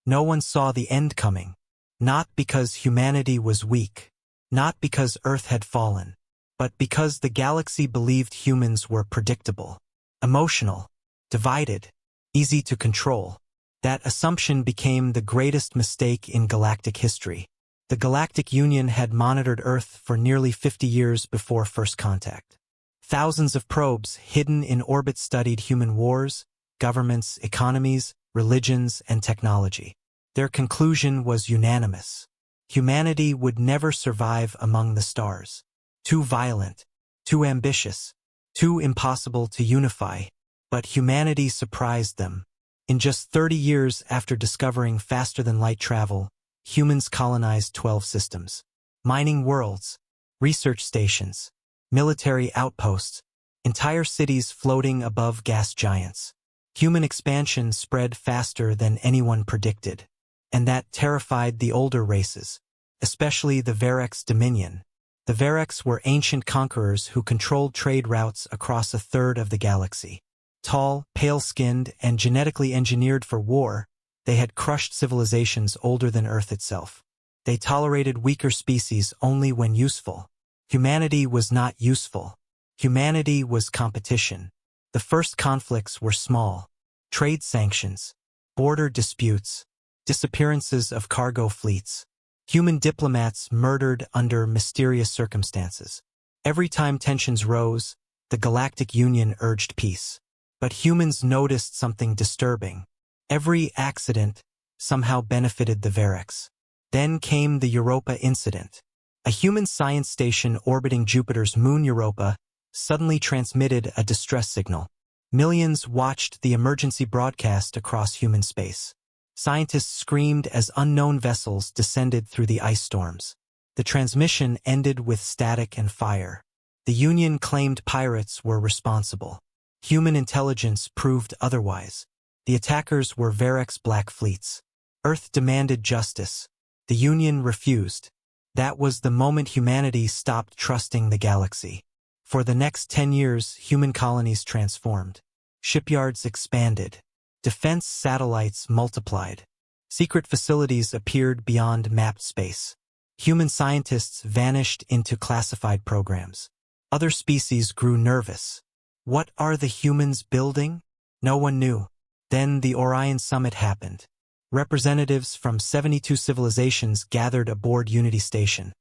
No one saw the end coming. Not because humanity was weak. Not because Earth had fallen. But because the galaxy believed humans were predictable, emotional, divided, easy to control. That assumption became the greatest mistake in galactic history. The Galactic Union had monitored Earth for nearly 50 years before first contact. Thousands of probes hidden in orbit studied human wars, governments, economies, religions, and technology. Their conclusion was unanimous. Humanity would never survive among the stars. Too violent, too ambitious, too impossible to unify. But humanity surprised them. In just 30 years after discovering faster-than-light travel, humans colonized 12 systems. Mining worlds, research stations, military outposts, entire cities floating above gas giants. Human expansion spread faster than anyone predicted, and that terrified the older races, especially the Verex Dominion. The Verex were ancient conquerors who controlled trade routes across a third of the galaxy. Tall, pale-skinned, and genetically engineered for war, they had crushed civilizations older than Earth itself. They tolerated weaker species only when useful. Humanity was not useful. Humanity was competition. The first conflicts were small. Trade sanctions, border disputes, disappearances of cargo fleets. Human diplomats murdered under mysterious circumstances. Every time tensions rose, the Galactic Union urged peace. But humans noticed something disturbing. Every accident somehow benefited the Verex. Then came the Europa incident. A human science station orbiting Jupiter's moon Europa suddenly transmitted a distress signal. Millions watched the emergency broadcast across human space. Scientists screamed as unknown vessels descended through the ice storms. The transmission ended with static and fire. The Union claimed pirates were responsible. Human intelligence proved otherwise. The attackers were Verex black fleets. Earth demanded justice. The Union refused. That was the moment humanity stopped trusting the galaxy. For the next 10 years, human colonies transformed. Shipyards expanded. Defense satellites multiplied. Secret facilities appeared beyond mapped space. Human scientists vanished into classified programs. Other species grew nervous. What are the humans building? No one knew. Then the Orion Summit happened. Representatives from 72 civilizations gathered aboard Unity Station,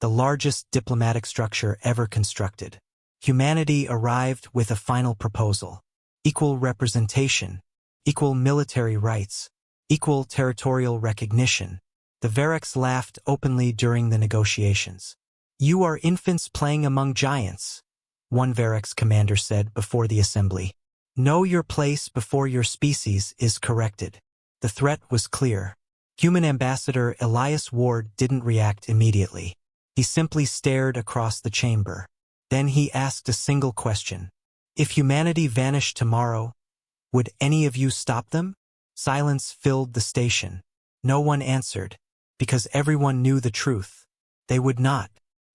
the largest diplomatic structure ever constructed. Humanity arrived with a final proposal: equal representation, equal military rights, equal territorial recognition. The Verex laughed openly during the negotiations. "You are infants playing among giants," one Verex commander said before the assembly. "Know your place before your species is corrected." The threat was clear. Human ambassador Elias Ward didn't react immediately. He simply stared across the chamber. Then he asked a single question. "If humanity vanished tomorrow, would any of you stop them?" Silence filled the station. No one answered, because everyone knew the truth. They would not.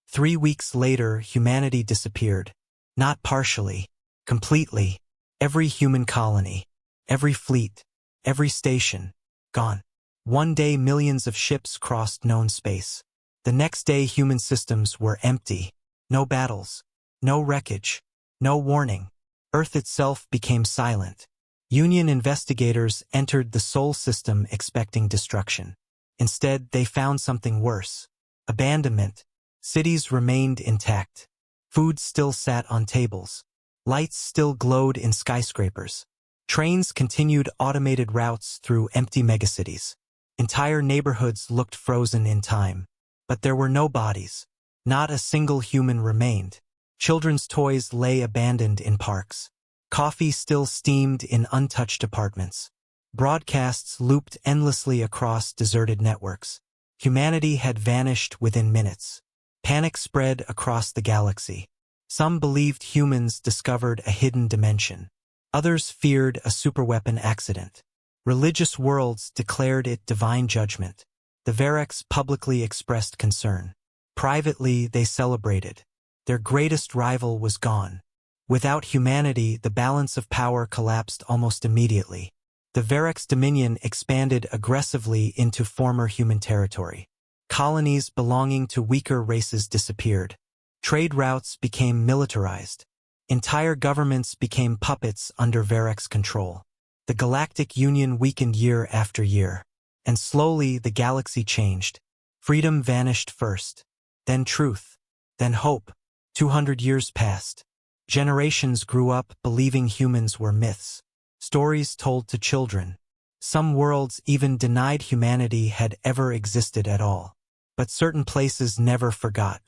3 weeks later, humanity disappeared. Not partially, completely. Every human colony, every fleet, every station, gone. One day millions of ships crossed known space. The next day human systems were empty. No battles, no wreckage, no warning. Earth itself became silent. Union investigators entered the Sol system expecting destruction. Instead, they found something worse: abandonment. Cities remained intact. Food still sat on tables. Lights still glowed in skyscrapers. Trains continued automated routes through empty megacities. Entire neighborhoods looked frozen in time. But there were no bodies. Not a single human remained. Children's toys lay abandoned in parks. Coffee still steamed in untouched apartments. Broadcasts looped endlessly across deserted networks. Humanity had vanished within minutes. Panic spread across the galaxy. Some believed humans discovered a hidden dimension. Others feared a superweapon accident. Religious worlds declared it divine judgment. The Verex publicly expressed concern. Privately, they celebrated. Their greatest rival was gone. Without humanity, the balance of power collapsed almost immediately. The Verex dominion expanded aggressively into former human territory. Colonies belonging to weaker races disappeared. Trade routes became militarized. Entire governments became puppets under Verex control. The Galactic Union weakened year after year. And slowly the galaxy changed. Freedom vanished first. Then truth. Then hope. 200 years passed. Generations grew up believing humans were myths. Stories told to children. Some worlds even denied humanity had ever existed at all. But certain places never forgot.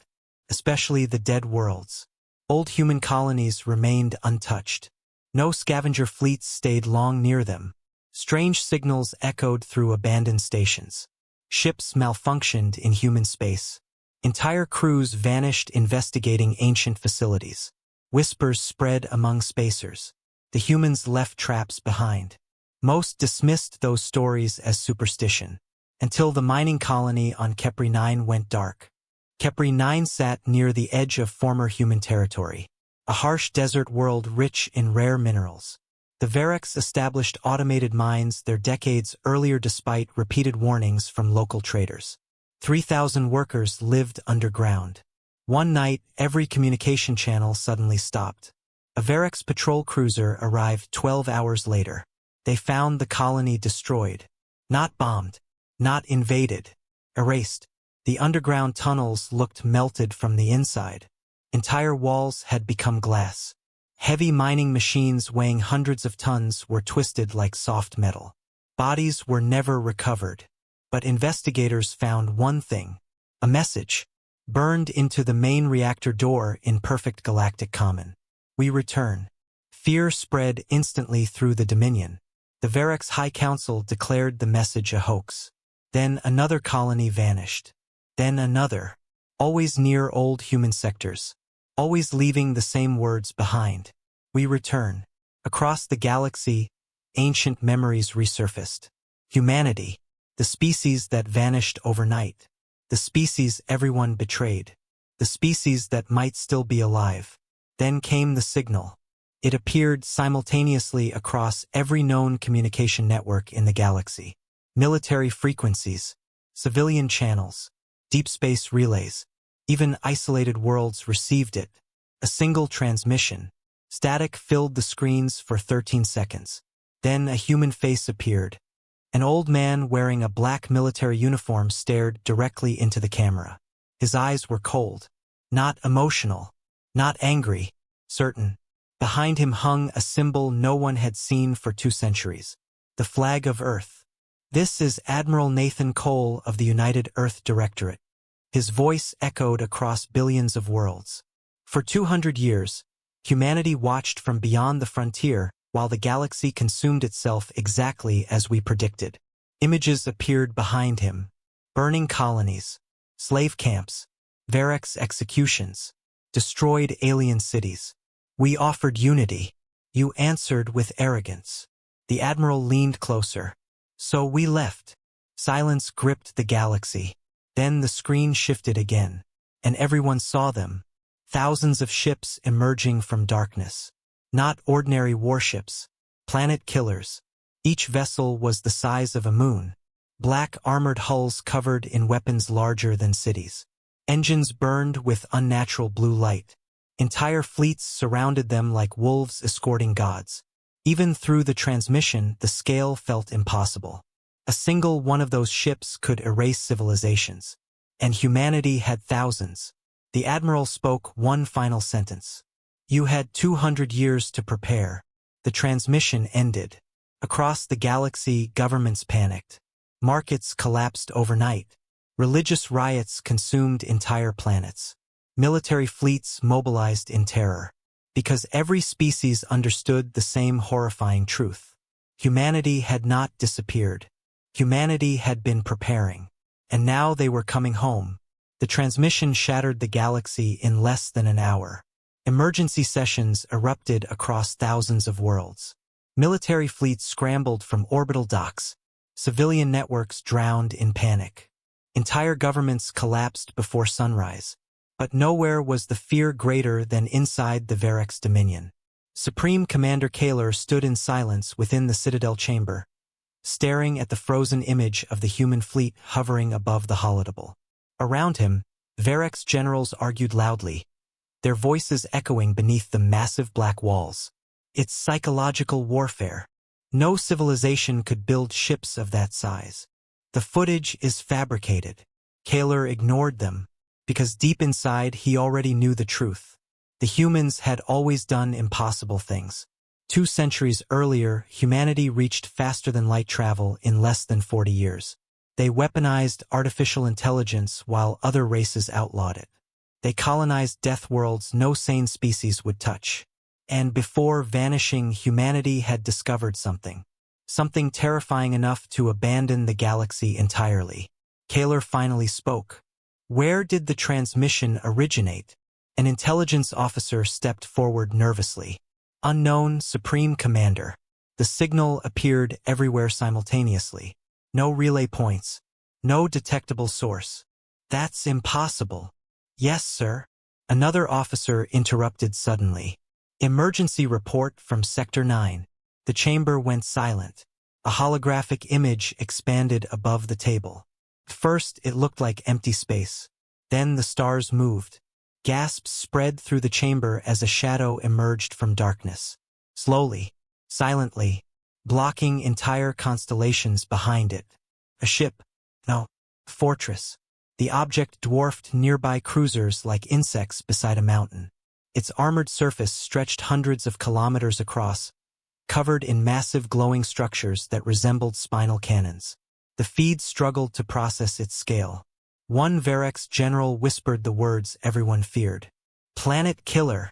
Especially the dead worlds. Old human colonies remained untouched. No scavenger fleets stayed long near them. Strange signals echoed through abandoned stations. Ships malfunctioned in human space. Entire crews vanished investigating ancient facilities. Whispers spread among spacers. The humans left traps behind. Most dismissed those stories as superstition. Until the mining colony on Kepri 9 went dark. Kepri 9 sat near the edge of former human territory. A harsh desert world rich in rare minerals. The Verex established automated mines there decades earlier despite repeated warnings from local traders. 3,000 workers lived underground. One night, every communication channel suddenly stopped. A Verex patrol cruiser arrived 12 hours later. They found the colony destroyed. Not bombed. Not invaded. Erased. The underground tunnels looked melted from the inside. Entire walls had become glass. Heavy mining machines weighing hundreds of tons were twisted like soft metal. Bodies were never recovered. But investigators found one thing. A message. Burned into the main reactor door in perfect galactic common. We return. Fear spread instantly through the Dominion. The Verex High Council declared the message a hoax. Then another colony vanished. Then another. Always near old human sectors. Always leaving the same words behind. We return. Across the galaxy, ancient memories resurfaced. Humanity. The species that vanished overnight. The species everyone betrayed. The species that might still be alive. Then came the signal. It appeared simultaneously across every known communication network in the galaxy. Military frequencies. Civilian channels. Deep space relays. Even isolated worlds received it. A single transmission. Static filled the screens for 13 seconds. Then a human face appeared. An old man wearing a black military uniform stared directly into the camera. His eyes were cold. Not emotional. Not angry. Certain. Behind him hung a symbol no one had seen for 2 centuries. The flag of Earth. This is Admiral Nathan Cole of the United Earth Directorate. His voice echoed across billions of worlds. For 200 years, humanity watched from beyond the frontier while the galaxy consumed itself exactly as we predicted. Images appeared behind him. Burning colonies. Slave camps. Verex executions. Destroyed alien cities. We offered unity. You answered with arrogance. The Admiral leaned closer. So we left. Silence gripped the galaxy. Then the screen shifted again. And everyone saw them. Thousands of ships emerging from darkness. Not ordinary warships. Planet killers. Each vessel was the size of a moon. Black armored hulls covered in weapons larger than cities. Engines burned with unnatural blue light. Entire fleets surrounded them like wolves escorting gods. Even through the transmission, the scale felt impossible. A single one of those ships could erase civilizations. And humanity had thousands. The Admiral spoke one final sentence. You had 200 years to prepare. The transmission ended. Across the galaxy, governments panicked. Markets collapsed overnight. Religious riots consumed entire planets. Military fleets mobilized in terror. Because every species understood the same horrifying truth. Humanity had not disappeared. Humanity had been preparing. And now they were coming home. The transmission shattered the galaxy in less than an hour. Emergency sessions erupted across thousands of worlds. Military fleets scrambled from orbital docks. Civilian networks drowned in panic. Entire governments collapsed before sunrise. But nowhere was the fear greater than inside the Verex Dominion. Supreme Commander Kaler stood in silence within the Citadel chamber. staring at the frozen image of the human fleet hovering above the holodable. Around him, Varek's generals argued loudly, their voices echoing beneath the massive black walls. It's psychological warfare. No civilization could build ships of that size. The footage is fabricated. Kaler ignored them, because deep inside he already knew the truth. The humans had always done impossible things. 2 centuries earlier, humanity reached faster than light travel in less than 40 years. They weaponized artificial intelligence while other races outlawed it. They colonized death worlds no sane species would touch. And before vanishing, humanity had discovered something. Something terrifying enough to abandon the galaxy entirely. Kaler finally spoke. Where did the transmission originate? An intelligence officer stepped forward nervously. Unknown Supreme Commander. The signal appeared everywhere simultaneously. No relay points. No detectable source. That's impossible. Yes, sir. Another officer interrupted suddenly. Emergency report from Sector 9. The chamber went silent. A holographic image expanded above the table. First, it looked like empty space. Then the stars moved. Gasps spread through the chamber as a shadow emerged from darkness. Slowly, silently, blocking entire constellations behind it. A ship. No, fortress. The object dwarfed nearby cruisers like insects beside a mountain. Its armored surface stretched hundreds of kilometers across, covered in massive glowing structures that resembled spinal cannons. The feed struggled to process its scale. One Varek's general whispered the words everyone feared. Planet Killer.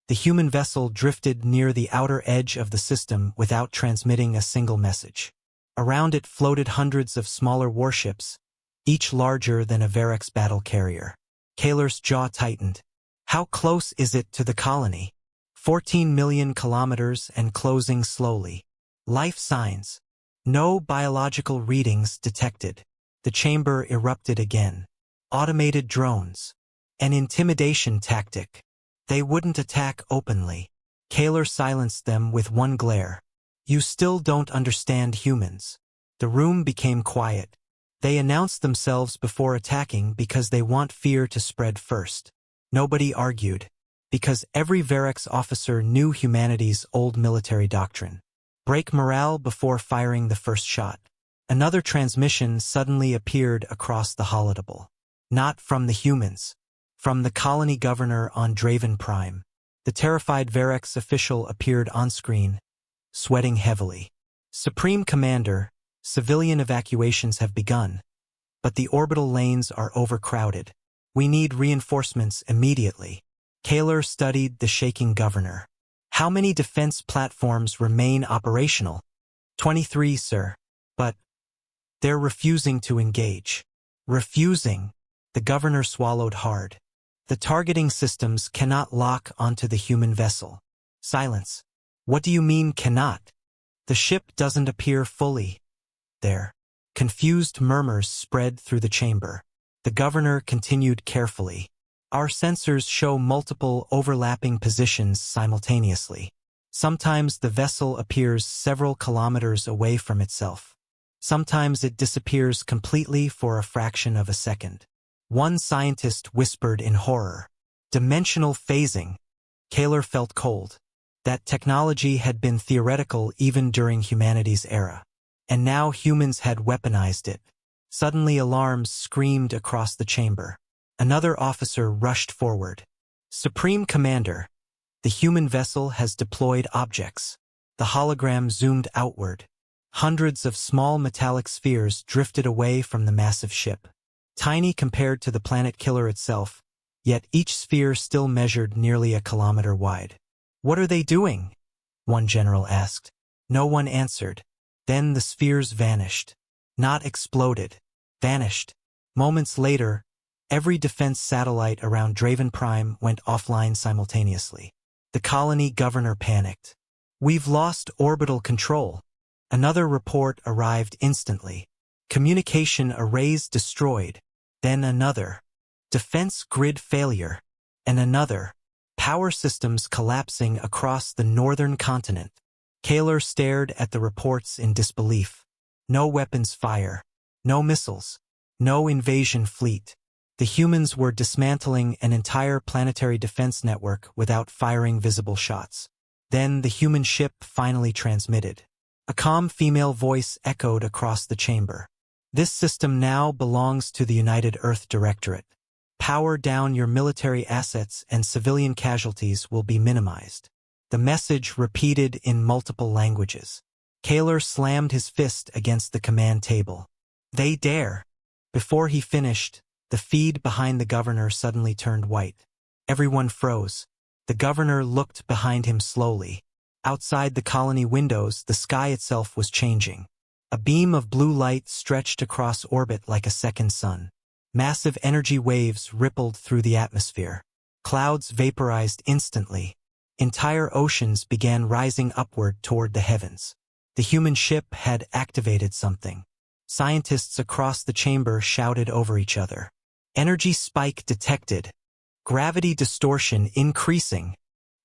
The human vessel drifted near the outer edge of the system without transmitting a single message. Around it floated hundreds of smaller warships, each larger than a Varek's battle carrier. Kaler's jaw tightened. How close is it to the colony? 14 million kilometers and closing slowly. Life signs. No biological readings detected. The chamber erupted again. Automated drones. An intimidation tactic. They wouldn't attack openly. Kaler silenced them with one glare. You still don't understand humans. The room became quiet. They announced themselves before attacking because they want fear to spread first. Nobody argued, because every Varek's officer knew humanity's old military doctrine. Break morale before firing the first shot. Another transmission suddenly appeared across the holodable. Not from the humans. From the colony governor on Draven Prime. The terrified Varek's official appeared on screen, sweating heavily. Supreme Commander, civilian evacuations have begun, but the orbital lanes are overcrowded. We need reinforcements immediately. Kaler studied the shaking governor. How many defense platforms remain operational? 23, sir. But they're refusing to engage. Refusing. The governor swallowed hard. The targeting systems cannot lock onto the human vessel. Silence. What do you mean cannot? The ship doesn't appear fully there. Confused murmurs spread through the chamber. The governor continued carefully. Our sensors show multiple overlapping positions simultaneously. Sometimes the vessel appears several kilometers away from itself. Sometimes it disappears completely for a fraction of a second. One scientist whispered in horror. Dimensional phasing. Kaler felt cold. That technology had been theoretical even during humanity's era. And now humans had weaponized it. Suddenly alarms screamed across the chamber. Another officer rushed forward. Supreme Commander, the human vessel has deployed objects. The hologram zoomed outward. Hundreds of small metallic spheres drifted away from the massive ship. Tiny compared to the planet Killer itself, yet each sphere still measured nearly a kilometer wide. What are they doing? One general asked. No one answered. Then the spheres vanished. Not exploded. Vanished. Moments later, every defense satellite around Draven Prime went offline simultaneously. The colony governor panicked. We've lost orbital control. Another report arrived instantly. Communication arrays destroyed. Then another. Defense grid failure. And another. Power systems collapsing across the northern continent. Kaler stared at the reports in disbelief. No weapons fire. No missiles. No invasion fleet. The humans were dismantling an entire planetary defense network without firing visible shots. Then the human ship finally transmitted. A calm female voice echoed across the chamber. This system now belongs to the United Earth Directorate. Power down your military assets and civilian casualties will be minimized. The message repeated in multiple languages. Kaler slammed his fist against the command table. They dare. Before he finished, the feed behind the governor suddenly turned white. Everyone froze. The governor looked behind him slowly. Outside the colony windows, the sky itself was changing. A beam of blue light stretched across orbit like a second sun. Massive energy waves rippled through the atmosphere. Clouds vaporized instantly. Entire oceans began rising upward toward the heavens. The human ship had activated something. Scientists across the chamber shouted over each other. Energy spike detected. Gravity distortion increasing.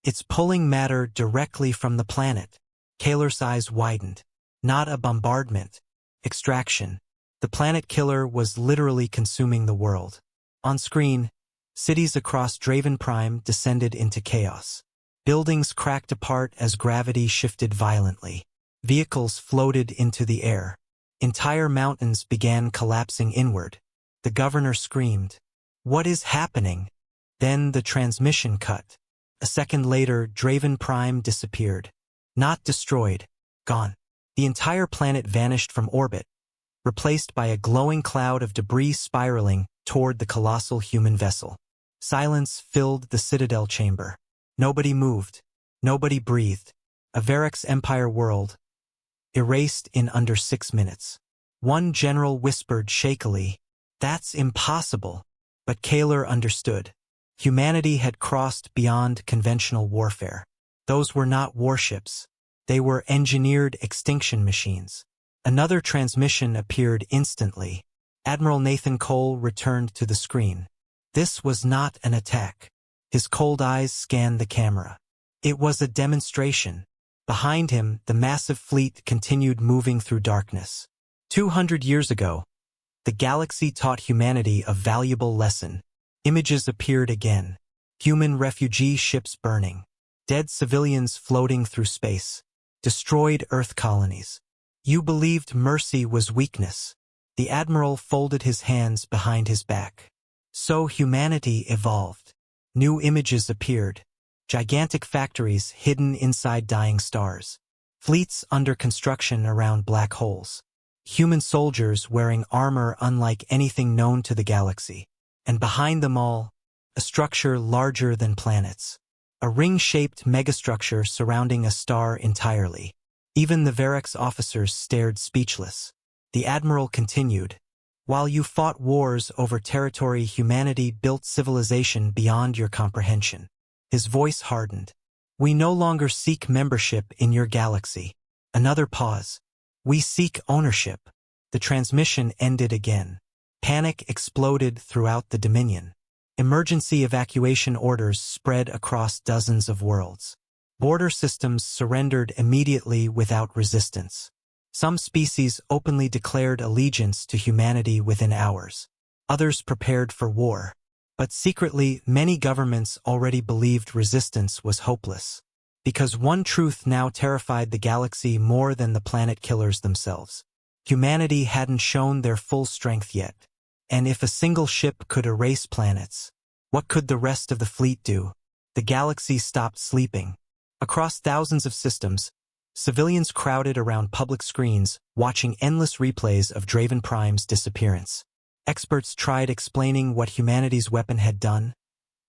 It's pulling matter directly from the planet. Kaler's eyes widened. Not a bombardment. Extraction. The planet killer was literally consuming the world. On screen, cities across Draven Prime descended into chaos. Buildings cracked apart as gravity shifted violently. Vehicles floated into the air. Entire mountains began collapsing inward. The governor screamed, "What is happening?" Then the transmission cut. A second later, Draven Prime disappeared. Not destroyed. Gone. The entire planet vanished from orbit, replaced by a glowing cloud of debris spiraling toward the colossal human vessel. Silence filled the Citadel chamber. Nobody moved. Nobody breathed. A Varix Empire world, erased in under 6 minutes. One general whispered shakily, "That's impossible." But Kaler understood. Humanity had crossed beyond conventional warfare. Those were not warships. They were engineered extinction machines. Another transmission appeared instantly. Admiral Nathan Cole returned to the screen. This was not an attack. His cold eyes scanned the camera. It was a demonstration. Behind him, the massive fleet continued moving through darkness. 200 years ago, the galaxy taught humanity a valuable lesson. Images appeared again. Human refugee ships burning. Dead civilians floating through space. Destroyed Earth colonies. You believed mercy was weakness. The Admiral folded his hands behind his back. So humanity evolved. New images appeared. Gigantic factories hidden inside dying stars. Fleets under construction around black holes. Human soldiers wearing armor unlike anything known to the galaxy. And behind them all, a structure larger than planets. A ring-shaped megastructure surrounding a star entirely. Even the Varix officers stared speechless. The Admiral continued, "While you fought wars over territory, humanity built civilization beyond your comprehension." His voice hardened. "We no longer seek membership in your galaxy." Another pause. "We seek ownership." The transmission ended again. Panic exploded throughout the Dominion. Emergency evacuation orders spread across dozens of worlds. Border systems surrendered immediately without resistance. Some species openly declared allegiance to humanity within hours. Others prepared for war. But secretly, many governments already believed resistance was hopeless. Because one truth now terrified the galaxy more than the planet killers themselves. Humanity hadn't shown their full strength yet. And if a single ship could erase planets, what could the rest of the fleet do? The galaxy stopped sleeping. Across thousands of systems, civilians crowded around public screens, watching endless replays of Draven Prime's disappearance. Experts tried explaining what humanity's weapon had done,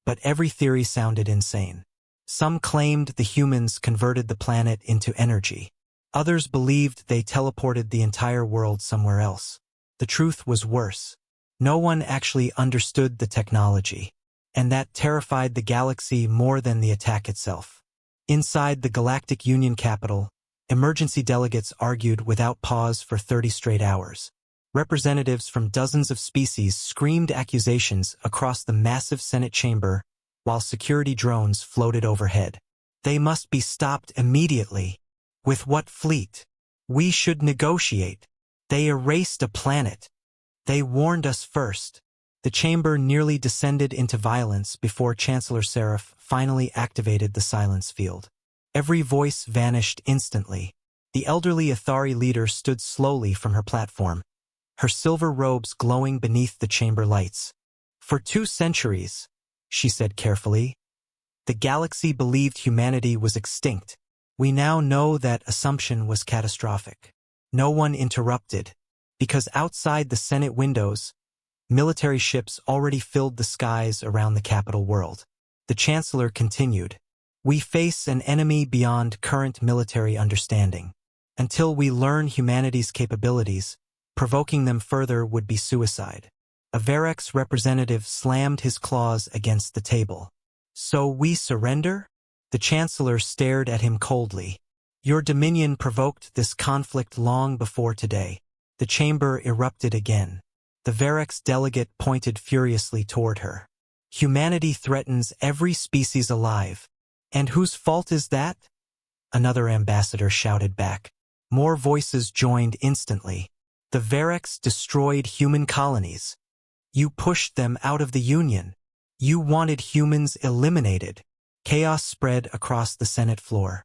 but every theory sounded insane. Some claimed the humans converted the planet into energy. Others believed they teleported the entire world somewhere else. The truth was worse. No one actually understood the technology, and that terrified the galaxy more than the attack itself. Inside the Galactic Union capital, emergency delegates argued without pause for 30 straight hours. Representatives from dozens of species screamed accusations across the massive Senate chamber, while security drones floated overhead. They must be stopped immediately. With what fleet? We should negotiate. They erased a planet. They warned us first. The chamber nearly descended into violence before Chancellor Seraph finally activated the silence field. Every voice vanished instantly. The elderly Athari leader stood slowly from her platform, her silver robes glowing beneath the chamber lights. For 2 centuries, she said carefully, the galaxy believed humanity was extinct. We now know that assumption was catastrophic. No one interrupted, because outside the Senate windows, military ships already filled the skies around the capital world. The Chancellor continued, "We face an enemy beyond current military understanding. Until we learn humanity's capabilities, provoking them further would be suicide." A Verex representative slammed his claws against the table. "So we surrender?" The Chancellor stared at him coldly. "Your dominion provoked this conflict long before today." The chamber erupted again. The Verex delegate pointed furiously toward her. "Humanity threatens every species alive. And whose fault is that?" Another ambassador shouted back. More voices joined instantly. "The Verex destroyed human colonies. You pushed them out of the Union. You wanted humans eliminated." Chaos spread across the Senate floor.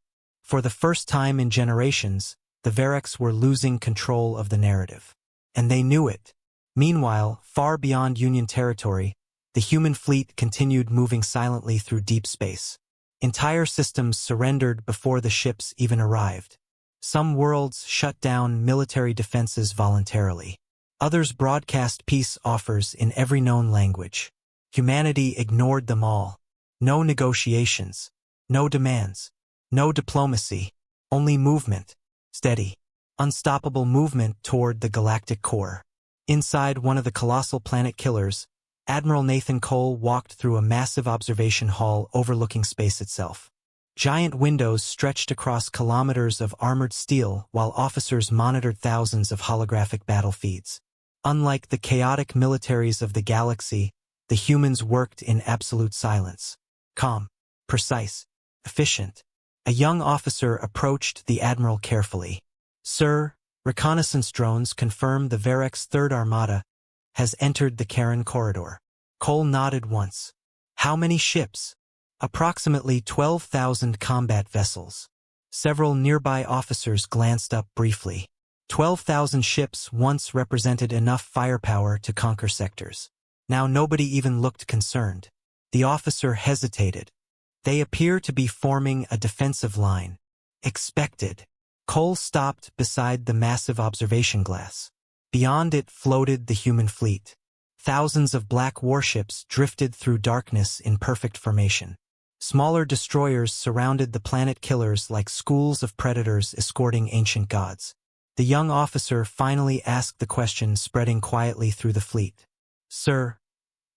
For the first time in generations, the Verex were losing control of the narrative. And they knew it. Meanwhile, far beyond Union territory, the human fleet continued moving silently through deep space. Entire systems surrendered before the ships even arrived. Some worlds shut down military defenses voluntarily. Others broadcast peace offers in every known language. Humanity ignored them all. No negotiations. No demands. No diplomacy. Only movement. Steady, unstoppable movement toward the galactic core. Inside one of the colossal planet killers, Admiral Nathan Cole walked through a massive observation hall overlooking space itself. Giant windows stretched across kilometers of armored steel while officers monitored thousands of holographic battle feeds. Unlike the chaotic militaries of the galaxy, the humans worked in absolute silence. Calm, precise, efficient. A young officer approached the Admiral carefully. "Sir, reconnaissance drones confirm the Verex Third Armada has entered the Karen corridor." Cole nodded once. "How many ships?" "Approximately 12,000 combat vessels." Several nearby officers glanced up briefly. 12,000 ships once represented enough firepower to conquer sectors. Now nobody even looked concerned. The officer hesitated. "They appear to be forming a defensive line." "Expected." Cole stopped beside the massive observation glass. Beyond it floated the human fleet. Thousands of black warships drifted through darkness in perfect formation. Smaller destroyers surrounded the planet killers like schools of predators escorting ancient gods. The young officer finally asked the question spreading quietly through the fleet. "Sir,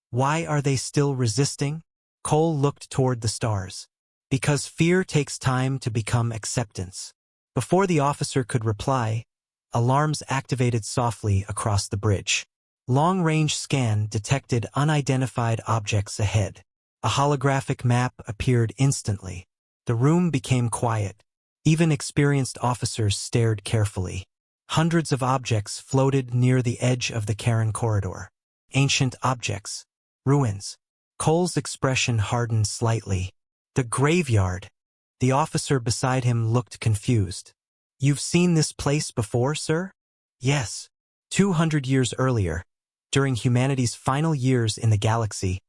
why are they still resisting?" Cole looked toward the stars. "Because fear takes time to become acceptance." Before the officer could reply, alarms activated softly across the bridge. Long-range scan detected unidentified objects ahead. A holographic map appeared instantly. The room became quiet. Even experienced officers stared carefully. Hundreds of objects floated near the edge of the Karen corridor. Ancient objects. Ruins. Cole's expression hardened slightly. "The graveyard." The officer beside him looked confused. "You've seen this place before, sir?" "Yes. 200 years earlier, during humanity's final years in the galaxy,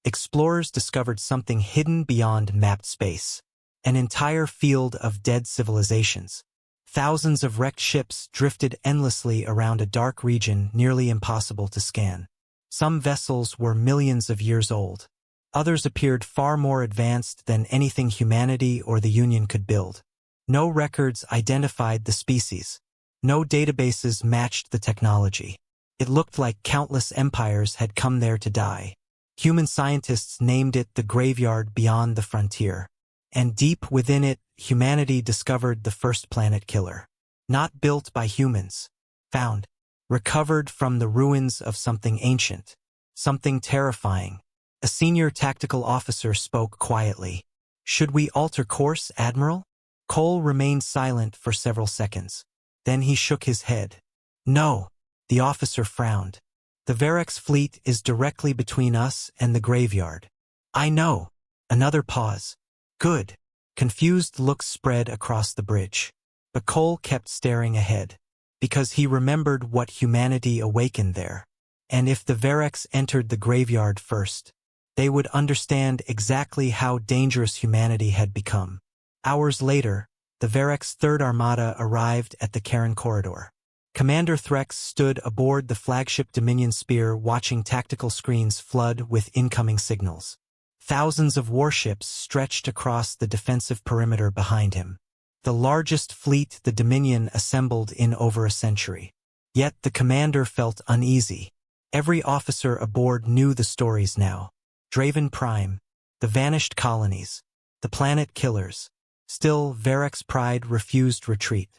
explorers discovered something hidden beyond mapped space. An entire field of dead civilizations. Thousands of wrecked ships drifted endlessly around a dark region nearly impossible to scan. Some vessels were millions of years old. Others appeared far more advanced than anything humanity or the Union could build. No records identified the species. No databases matched the technology. It looked like countless empires had come there to die. Human scientists named it the graveyard beyond the frontier. And deep within it, humanity discovered the first planet killer. Not built by humans. Found. Recovered from the ruins of something ancient. Something terrifying. A senior tactical officer spoke quietly. "Should we alter course, Admiral?" Cole remained silent for several seconds. Then he shook his head. No, the officer frowned. The Varex fleet is directly between us and the graveyard. I know. Another pause. Good. Confused looks spread across the bridge. But Cole kept staring ahead, because he remembered what humanity awakened there. And if the Varex entered the graveyard first, they would understand exactly how dangerous humanity had become. Hours later, the Varex Third Armada arrived at the Karen Corridor. Commander Threx stood aboard the flagship Dominion Spear watching tactical screens flood with incoming signals. Thousands of warships stretched across the defensive perimeter behind him. The largest fleet the Dominion assembled in over a century. Yet the commander felt uneasy. Every officer aboard knew the stories now. Draven Prime, the vanished colonies, the planet killers. Still, Varex pride refused retreat.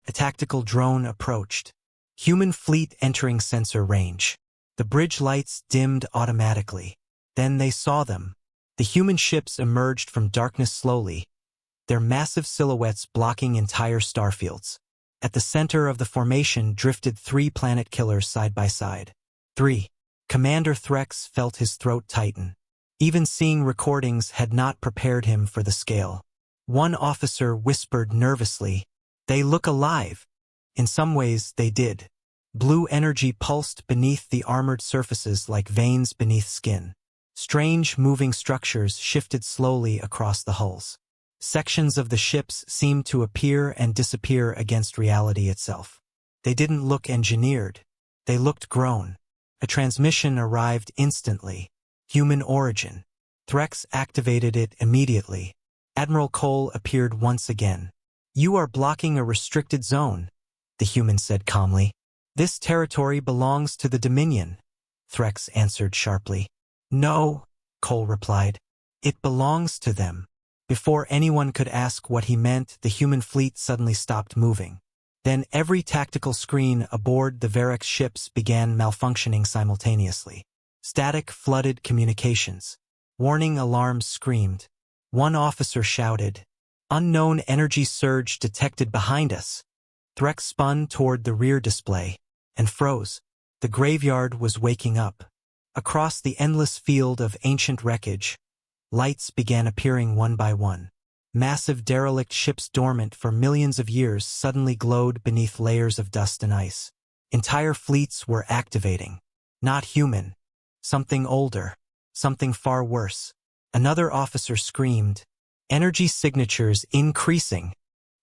A tactical drone approached. Human fleet entering sensor range. The bridge lights dimmed automatically. Then they saw them. The human ships emerged from darkness slowly, their massive silhouettes blocking entire starfields. At the center of the formation drifted 3 planet killers side by side. 3. Commander Threx felt his throat tighten. Even seeing recordings had not prepared him for the scale. One officer whispered nervously, "They look alive." In some ways, they did. Blue energy pulsed beneath the armored surfaces like veins beneath skin. Strange, moving structures shifted slowly across the hulls. Sections of the ships seemed to appear and disappear against reality itself. They didn't look engineered. They looked grown. A transmission arrived instantly. Human origin. Threx activated it immediately. Admiral Cole appeared once again. "You are blocking a restricted zone," the human said calmly. "This territory belongs to the Dominion," Threx answered sharply. "No," Cole replied. "It belongs to them." Before anyone could ask what he meant, the human fleet suddenly stopped moving. Then every tactical screen aboard the Varex ships began malfunctioning simultaneously. Static flooded communications. Warning alarms screamed. One officer shouted, "Unknown energy surge detected behind us." Threx spun toward the rear display and froze. The graveyard was waking up. Across the endless field of ancient wreckage, lights began appearing one by one. Massive derelict ships dormant for millions of years suddenly glowed beneath layers of dust and ice. Entire fleets were activating. Not human. Something older. Something far worse. Another officer screamed, "Energy signatures increasing."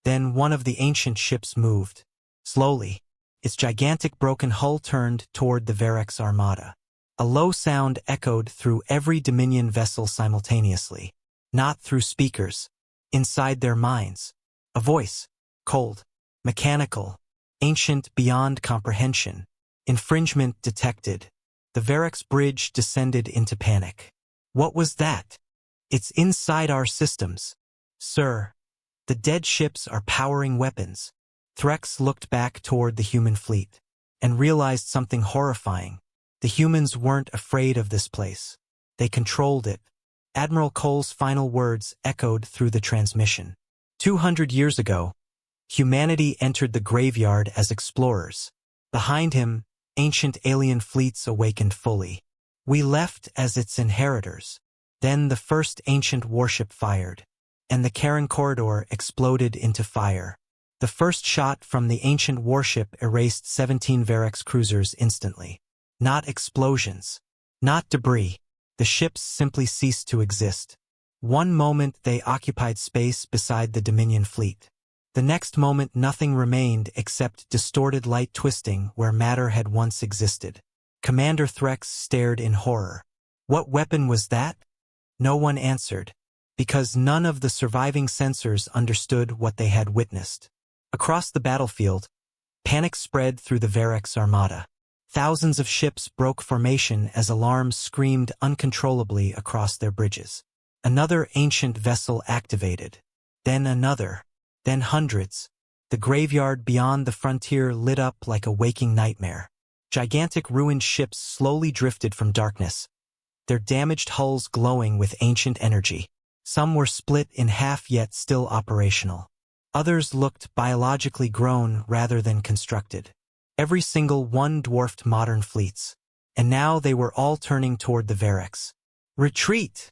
Then one of the ancient ships moved. Slowly. Its gigantic broken hull turned toward the Varex Armada. A low sound echoed through every Dominion vessel simultaneously. Not through speakers. Inside their minds. A voice. Cold. Mechanical. Ancient beyond comprehension. Infringement detected. The Varex bridge descended into panic. "What was that?" "It's inside our systems, sir. The dead ships are powering weapons." Threx looked back toward the human fleet and realized something horrifying. The humans weren't afraid of this place. They controlled it. Admiral Cole's final words echoed through the transmission. 200 years ago, humanity entered the graveyard as explorers. Behind him, ancient alien fleets awakened fully. We left as its inheritors. Then the first ancient warship fired, and the Karen Corridor exploded into fire. The first shot from the ancient warship erased 17 Varex cruisers instantly. Not explosions. Not debris. The ships simply ceased to exist. One moment they occupied space beside the Dominion fleet. The next moment nothing remained except distorted light twisting where matter had once existed. Commander Threx stared in horror. What weapon was that? No one answered, because none of the surviving sensors understood what they had witnessed. Across the battlefield, panic spread through the Varex Armada. Thousands of ships broke formation as alarms screamed uncontrollably across their bridges. Another ancient vessel activated. Then another. Then hundreds. The graveyard beyond the frontier lit up like a waking nightmare. Gigantic ruined ships slowly drifted from darkness, their damaged hulls glowing with ancient energy. Some were split in half yet still operational. Others looked biologically grown rather than constructed. Every single one dwarfed modern fleets. And now they were all turning toward the Varex. "Retreat!"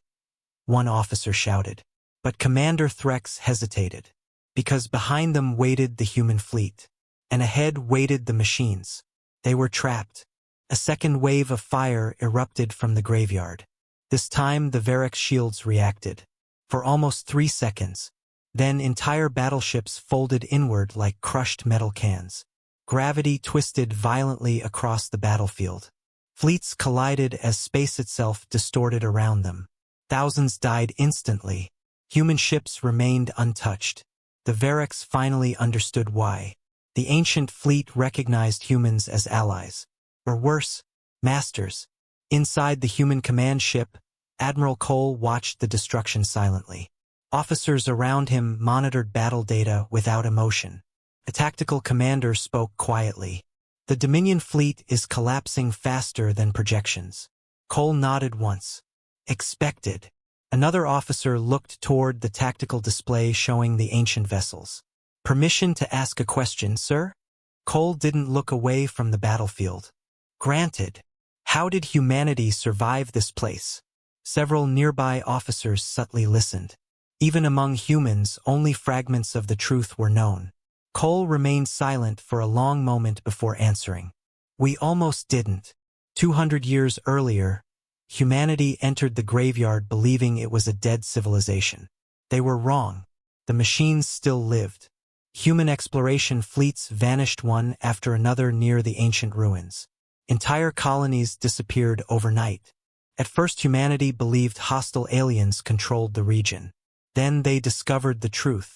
one officer shouted. But Commander Threx hesitated, because behind them waited the human fleet, and ahead waited the machines. They were trapped. A second wave of fire erupted from the graveyard. This time the Varex shields reacted. For almost 3 seconds. Then entire battleships folded inward like crushed metal cans. Gravity twisted violently across the battlefield. Fleets collided as space itself distorted around them. Thousands died instantly. Human ships remained untouched. The Varex finally understood why. The ancient fleet recognized humans as allies. Or worse, masters. Inside the human command ship, Admiral Cole watched the destruction silently. Officers around him monitored battle data without emotion. A tactical commander spoke quietly. "The Dominion fleet is collapsing faster than projections." Cole nodded once. "Expected." Another officer looked toward the tactical display showing the ancient vessels. "Permission to ask a question, sir?" Cole didn't look away from the battlefield. "Granted." "How did humanity survive this place?" Several nearby officers subtly listened. Even among humans, only fragments of the truth were known. Cole remained silent for a long moment before answering. "We almost didn't. 200 years earlier, humanity entered the graveyard believing it was a dead civilization. They were wrong. The machines still lived. Human exploration fleets vanished one after another near the ancient ruins. Entire colonies disappeared overnight. At first humanity believed hostile aliens controlled the region. Then they discovered the truth.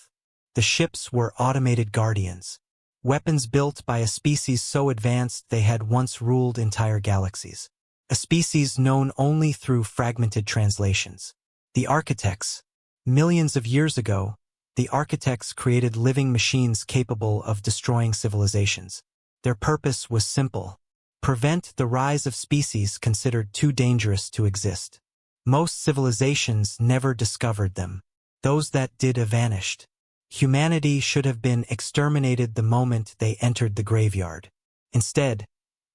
The ships were automated guardians. Weapons built by a species so advanced they had once ruled entire galaxies. A species known only through fragmented translations. The architects. Millions of years ago, the architects created living machines capable of destroying civilizations. Their purpose was simple. Prevent the rise of species considered too dangerous to exist. Most civilizations never discovered them. Those that did vanished. Humanity should have been exterminated the moment they entered the graveyard. Instead,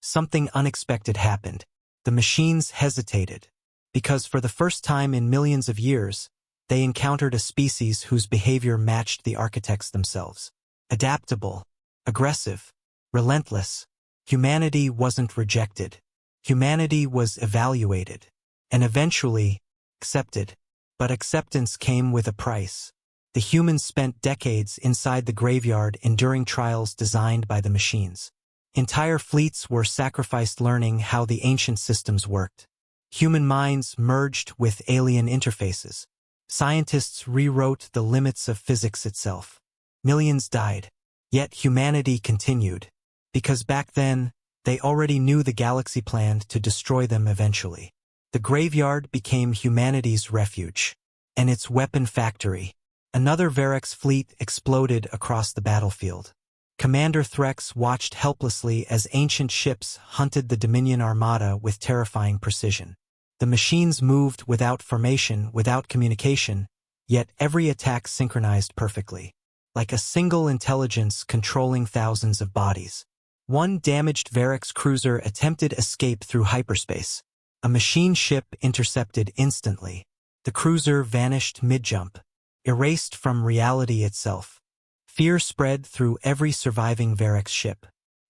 something unexpected happened. The machines hesitated, because for the first time in millions of years, they encountered a species whose behavior matched the architects themselves. Adaptable, aggressive, relentless. Humanity wasn't rejected. Humanity was evaluated, and eventually accepted. But acceptance came with a price. The humans spent decades inside the graveyard enduring trials designed by the machines. Entire fleets were sacrificed learning how the ancient systems worked. Human minds merged with alien interfaces. Scientists rewrote the limits of physics itself. Millions died. Yet humanity continued. Because back then, they already knew the galaxy planned to destroy them eventually. The graveyard became humanity's refuge. And its weapon factory. Another Varex fleet exploded across the battlefield. Commander Threx watched helplessly as ancient ships hunted the Dominion armada with terrifying precision. The machines moved without formation, without communication, yet every attack synchronized perfectly. Like a single intelligence controlling thousands of bodies. One damaged Varex cruiser attempted escape through hyperspace. A machine ship intercepted instantly. The cruiser vanished mid-jump, erased from reality itself. Fear spread through every surviving Varex ship.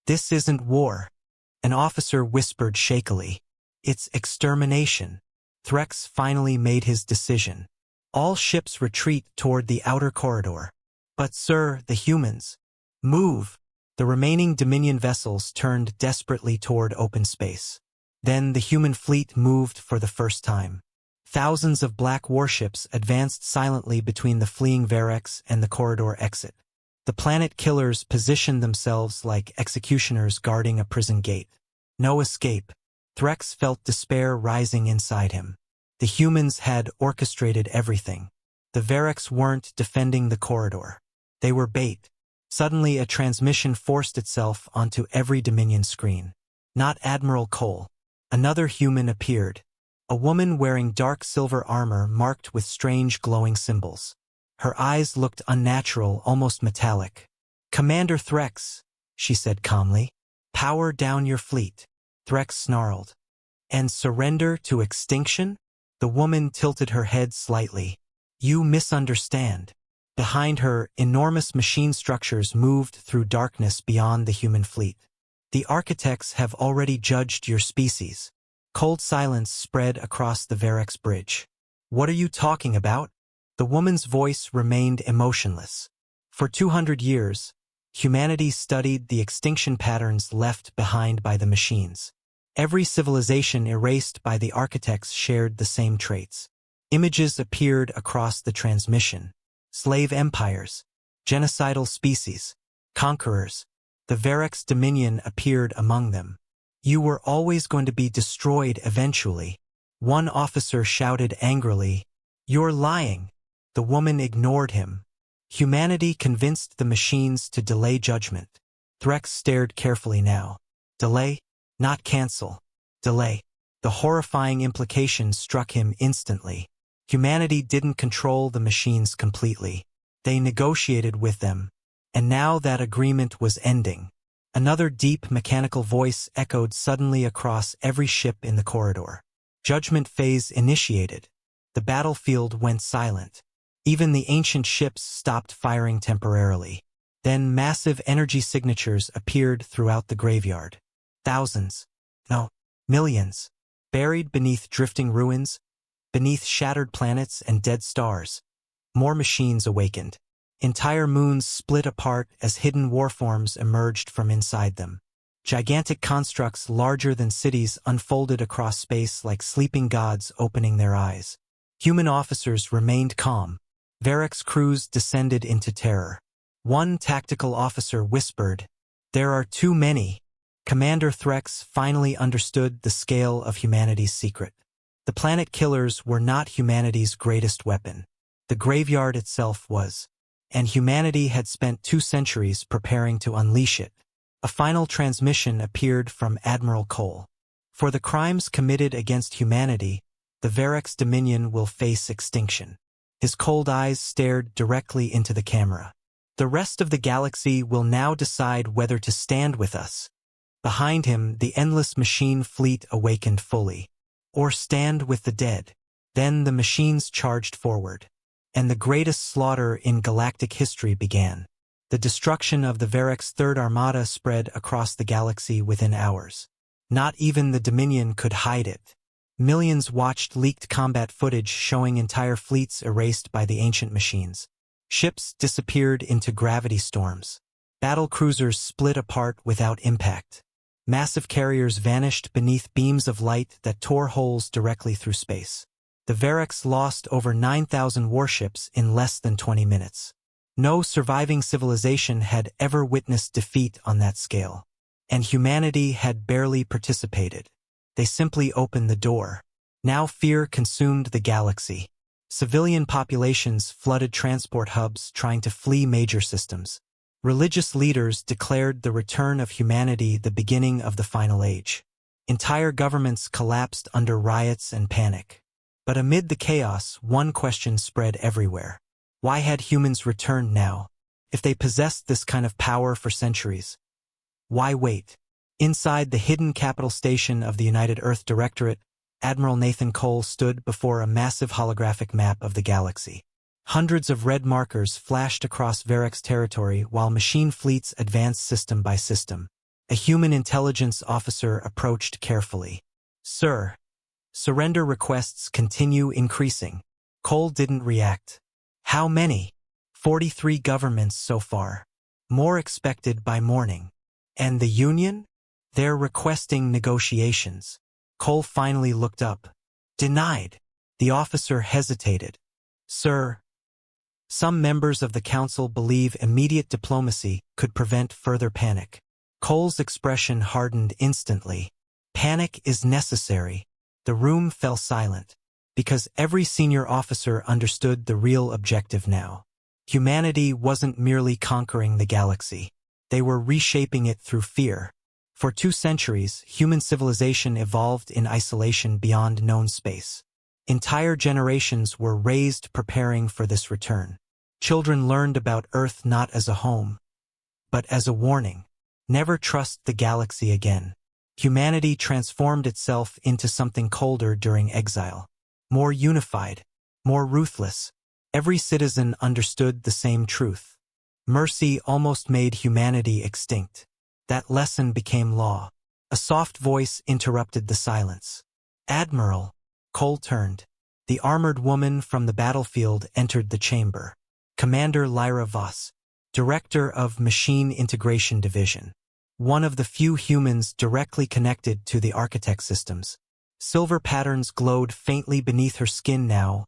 "This isn't war," an officer whispered shakily. "It's extermination." Threx finally made his decision. "All ships retreat toward the outer corridor." "But sir, the humans." "Move." The remaining Dominion vessels turned desperately toward open space. Then the human fleet moved for the first time. Thousands of black warships advanced silently between the fleeing Varex and the corridor exit. The planet killers positioned themselves like executioners guarding a prison gate. No escape. Threx felt despair rising inside him. The humans had orchestrated everything. The Varex weren't defending the corridor. They were bait. Suddenly a transmission forced itself onto every Dominion screen. Not Admiral Cole. Another human appeared. A woman wearing dark silver armor marked with strange glowing symbols. Her eyes looked unnatural, almost metallic. "Commander Threx," she said calmly. Power down your fleet, Threx snarled. And surrender to extinction? The woman tilted her head slightly. You misunderstand. Behind her, enormous machine structures moved through darkness beyond the human fleet. The architects have already judged your species. Cold silence spread across the Verex bridge. What are you talking about? The woman's voice remained emotionless. For 200 years, humanity studied the extinction patterns left behind by the machines. Every civilization erased by the architects shared the same traits. Images appeared across the transmission. Slave empires, genocidal species, conquerors. The Verex dominion appeared among them. You were always going to be destroyed eventually. One officer shouted angrily, You're lying. The woman ignored him. Humanity convinced the machines to delay judgment. Threx stared carefully now. Delay? Not cancel. Delay. The horrifying implication struck him instantly. Humanity didn't control the machines completely. They negotiated with them. And now that agreement was ending. Another deep mechanical voice echoed suddenly across every ship in the corridor. Judgment phase initiated. The battlefield went silent. Even the ancient ships stopped firing temporarily. Then massive energy signatures appeared throughout the graveyard. Thousands. No, millions. Buried beneath drifting ruins, beneath shattered planets and dead stars. More machines awakened. Entire moons split apart as hidden warforms emerged from inside them. Gigantic constructs larger than cities unfolded across space like sleeping gods opening their eyes. Human officers remained calm. Verex crews descended into terror. One tactical officer whispered, There are too many. Commander Threx finally understood the scale of humanity's secret. The planet killers were not humanity's greatest weapon. The graveyard itself was. And humanity had spent 2 centuries preparing to unleash it. A final transmission appeared from Admiral Cole. For the crimes committed against humanity, the Verex Dominion will face extinction. His cold eyes stared directly into the camera. The rest of the galaxy will now decide whether to stand with us. Behind him, the endless machine fleet awakened fully. Or stand with the dead. Then the machines charged forward. And the greatest slaughter in galactic history began. The destruction of the Verex Third Armada spread across the galaxy within hours. Not even the Dominion could hide it. Millions watched leaked combat footage showing entire fleets erased by the ancient machines. Ships disappeared into gravity storms. Battle cruisers split apart without impact. Massive carriers vanished beneath beams of light that tore holes directly through space. The Verex lost over 9,000 warships in less than 20 minutes. No surviving civilization had ever witnessed defeat on that scale. And humanity had barely participated. They simply opened the door. Now fear consumed the galaxy. Civilian populations flooded transport hubs trying to flee major systems. Religious leaders declared the return of humanity the beginning of the final age. Entire governments collapsed under riots and panic. But amid the chaos, one question spread everywhere. Why had humans returned now? If they possessed this kind of power for centuries, why wait? Inside the hidden capital station of the United Earth Directorate, Admiral Nathan Cole stood before a massive holographic map of the galaxy. Hundreds of red markers flashed across Verex territory while machine fleets advanced system by system. A human intelligence officer approached carefully. Sir, surrender requests continue increasing. Cole didn't react. How many? 43 governments so far. More expected by morning. And the Union? They're requesting negotiations. Cole finally looked up. Denied. The officer hesitated. Sir, some members of the council believe immediate diplomacy could prevent further panic. Cole's expression hardened instantly. Panic is necessary. The room fell silent, because every senior officer understood the real objective now. Humanity wasn't merely conquering the galaxy. They were reshaping it through fear. For 2 centuries, human civilization evolved in isolation beyond known space. Entire generations were raised preparing for this return. Children learned about Earth not as a home, but as a warning. Never trust the galaxy again. Humanity transformed itself into something colder during exile. More unified, more ruthless. Every citizen understood the same truth. Mercy almost made humanity extinct. That lesson became law. A soft voice interrupted the silence. "Admiral." Cole turned. The armored woman from the battlefield entered the chamber. Commander Lyra Voss, Director of Machine Integration Division. One of the few humans directly connected to the architect systems. Silver patterns glowed faintly beneath her skin now,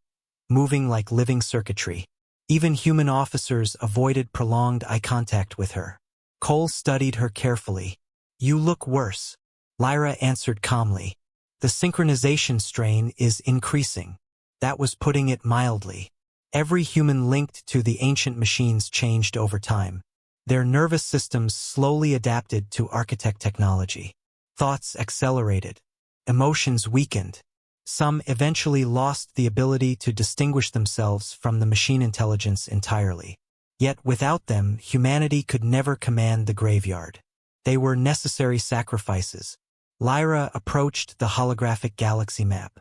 moving like living circuitry. Even human officers avoided prolonged eye contact with her. Cole studied her carefully. "You look worse," Lyra answered calmly. "The synchronization strain is increasing." That was putting it mildly. Every human linked to the ancient machines changed over time. Their nervous systems slowly adapted to architect technology. Thoughts accelerated. Emotions weakened. Some eventually lost the ability to distinguish themselves from the machine intelligence entirely. Yet without them, humanity could never command the graveyard. They were necessary sacrifices. Lyra approached the holographic galaxy map.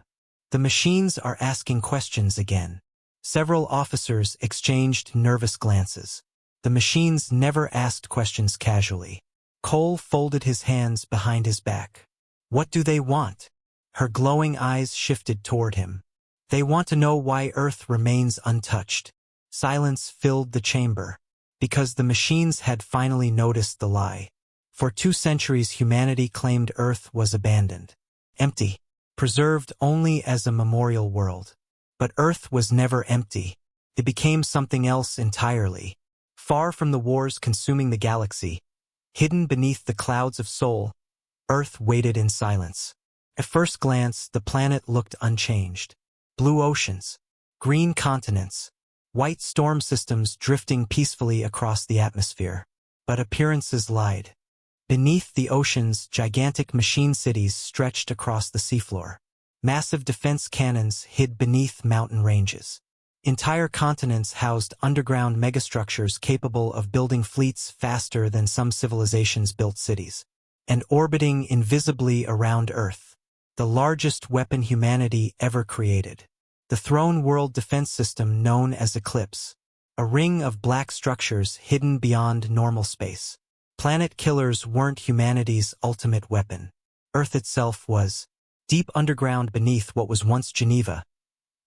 "The machines are asking questions again." Several officers exchanged nervous glances. The machines never asked questions casually. Cole folded his hands behind his back. "What do they want?" Her glowing eyes shifted toward him. "They want to know why Earth remains untouched." Silence filled the chamber. Because the machines had finally noticed the lie. For 2 centuries humanity claimed Earth was abandoned. Empty. Preserved only as a memorial world. But Earth was never empty. It became something else entirely. Far from the wars consuming the galaxy, hidden beneath the clouds of Sol, Earth waited in silence. At first glance, the planet looked unchanged. Blue oceans, green continents, white storm systems drifting peacefully across the atmosphere. But appearances lied. Beneath the oceans, gigantic machine cities stretched across the seafloor. Massive defense cannons hid beneath mountain ranges. Entire continents housed underground megastructures capable of building fleets faster than some civilizations built cities. And orbiting invisibly around Earth, the largest weapon humanity ever created. The throne world defense system known as Eclipse. A ring of black structures hidden beyond normal space. Planet killers weren't humanity's ultimate weapon. Earth itself was. Deep underground beneath what was once Geneva,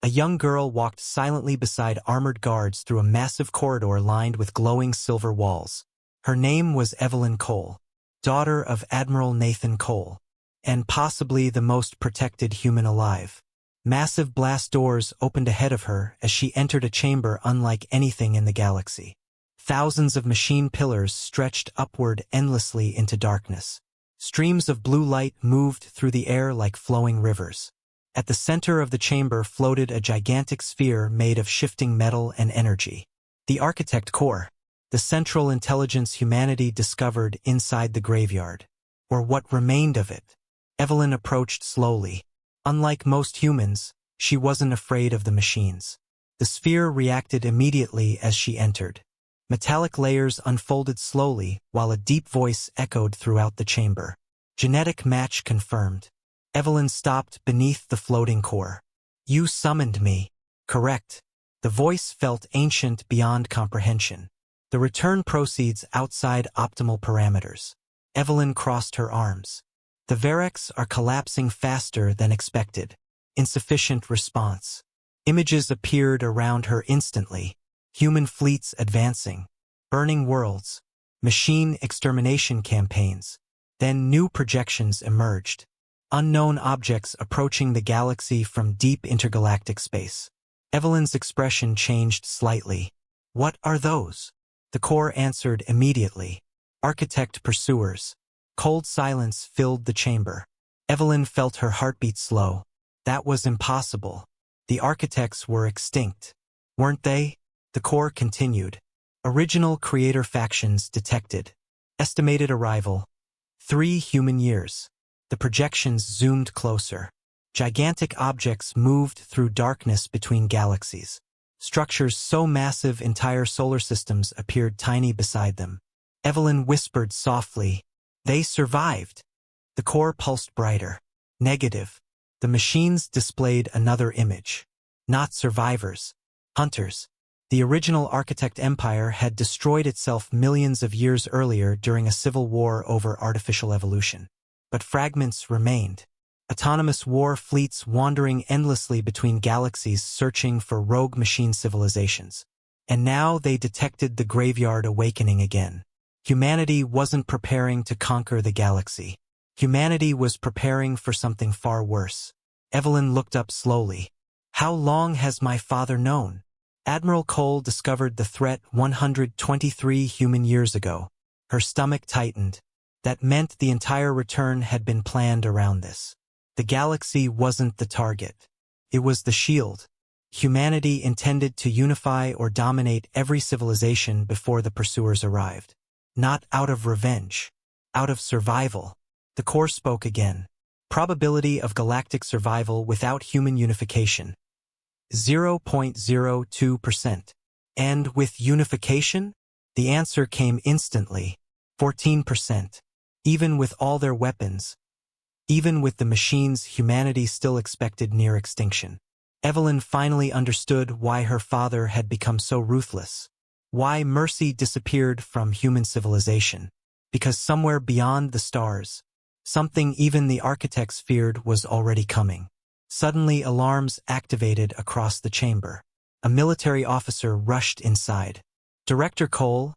a young girl walked silently beside armored guards through a massive corridor lined with glowing silver walls. Her name was Evelyn Cole, daughter of Admiral Nathan Cole, and possibly the most protected human alive. Massive blast doors opened ahead of her as she entered a chamber unlike anything in the galaxy. Thousands of machine pillars stretched upward endlessly into darkness. Streams of blue light moved through the air like flowing rivers. At the center of the chamber floated a gigantic sphere made of shifting metal and energy. The Architect Core, the central intelligence humanity discovered inside the graveyard, or what remained of it. Evelyn approached slowly. Unlike most humans, she wasn't afraid of the machines. The sphere reacted immediately as she entered. Metallic layers unfolded slowly while a deep voice echoed throughout the chamber. "Genetic match confirmed." Evelyn stopped beneath the floating core. "You summoned me." "Correct." The voice felt ancient beyond comprehension. "The return proceeds outside optimal parameters." Evelyn crossed her arms. "The Varex are collapsing faster than expected." Insufficient response. Images appeared around her instantly. Human fleets advancing. Burning worlds. Machine extermination campaigns. Then new projections emerged. Unknown objects approaching the galaxy from deep intergalactic space. Evelyn's expression changed slightly. "What are those?" The core answered immediately. "Architect pursuers." Cold silence filled the chamber. Evelyn felt her heartbeat slow. That was impossible. The architects were extinct. Weren't they? The core continued. "Original creator factions detected. Estimated arrival. 3 human years." The projections zoomed closer. Gigantic objects moved through darkness between galaxies. Structures so massive entire solar systems appeared tiny beside them. Evelyn whispered softly. They survived. The core pulsed brighter. Negative. The machines displayed another image. Not survivors. Hunters. The original Architect Empire had destroyed itself millions of years earlier during a civil war over artificial evolution. But fragments remained. Autonomous war fleets wandering endlessly between galaxies searching for rogue machine civilizations. And now they detected the graveyard awakening again. Humanity wasn't preparing to conquer the galaxy. Humanity was preparing for something far worse. Evelyn looked up slowly. How long has my father known? Admiral Cole discovered the threat 123 human years ago. Her stomach tightened. That meant the entire return had been planned around this. The galaxy wasn't the target. It was the shield. Humanity intended to unify or dominate every civilization before the pursuers arrived. Not out of revenge. Out of survival. The core spoke again. Probability of galactic survival without human unification. 0.02%. And with unification? The answer came instantly. 14%. Even with all their weapons. Even with the machines humanity still expected near extinction. Evelyn finally understood why her father had become so ruthless. Why mercy disappeared from human civilization. Because somewhere beyond the stars, something even the architects feared was already coming. Suddenly alarms activated across the chamber. A military officer rushed inside. Director Cole,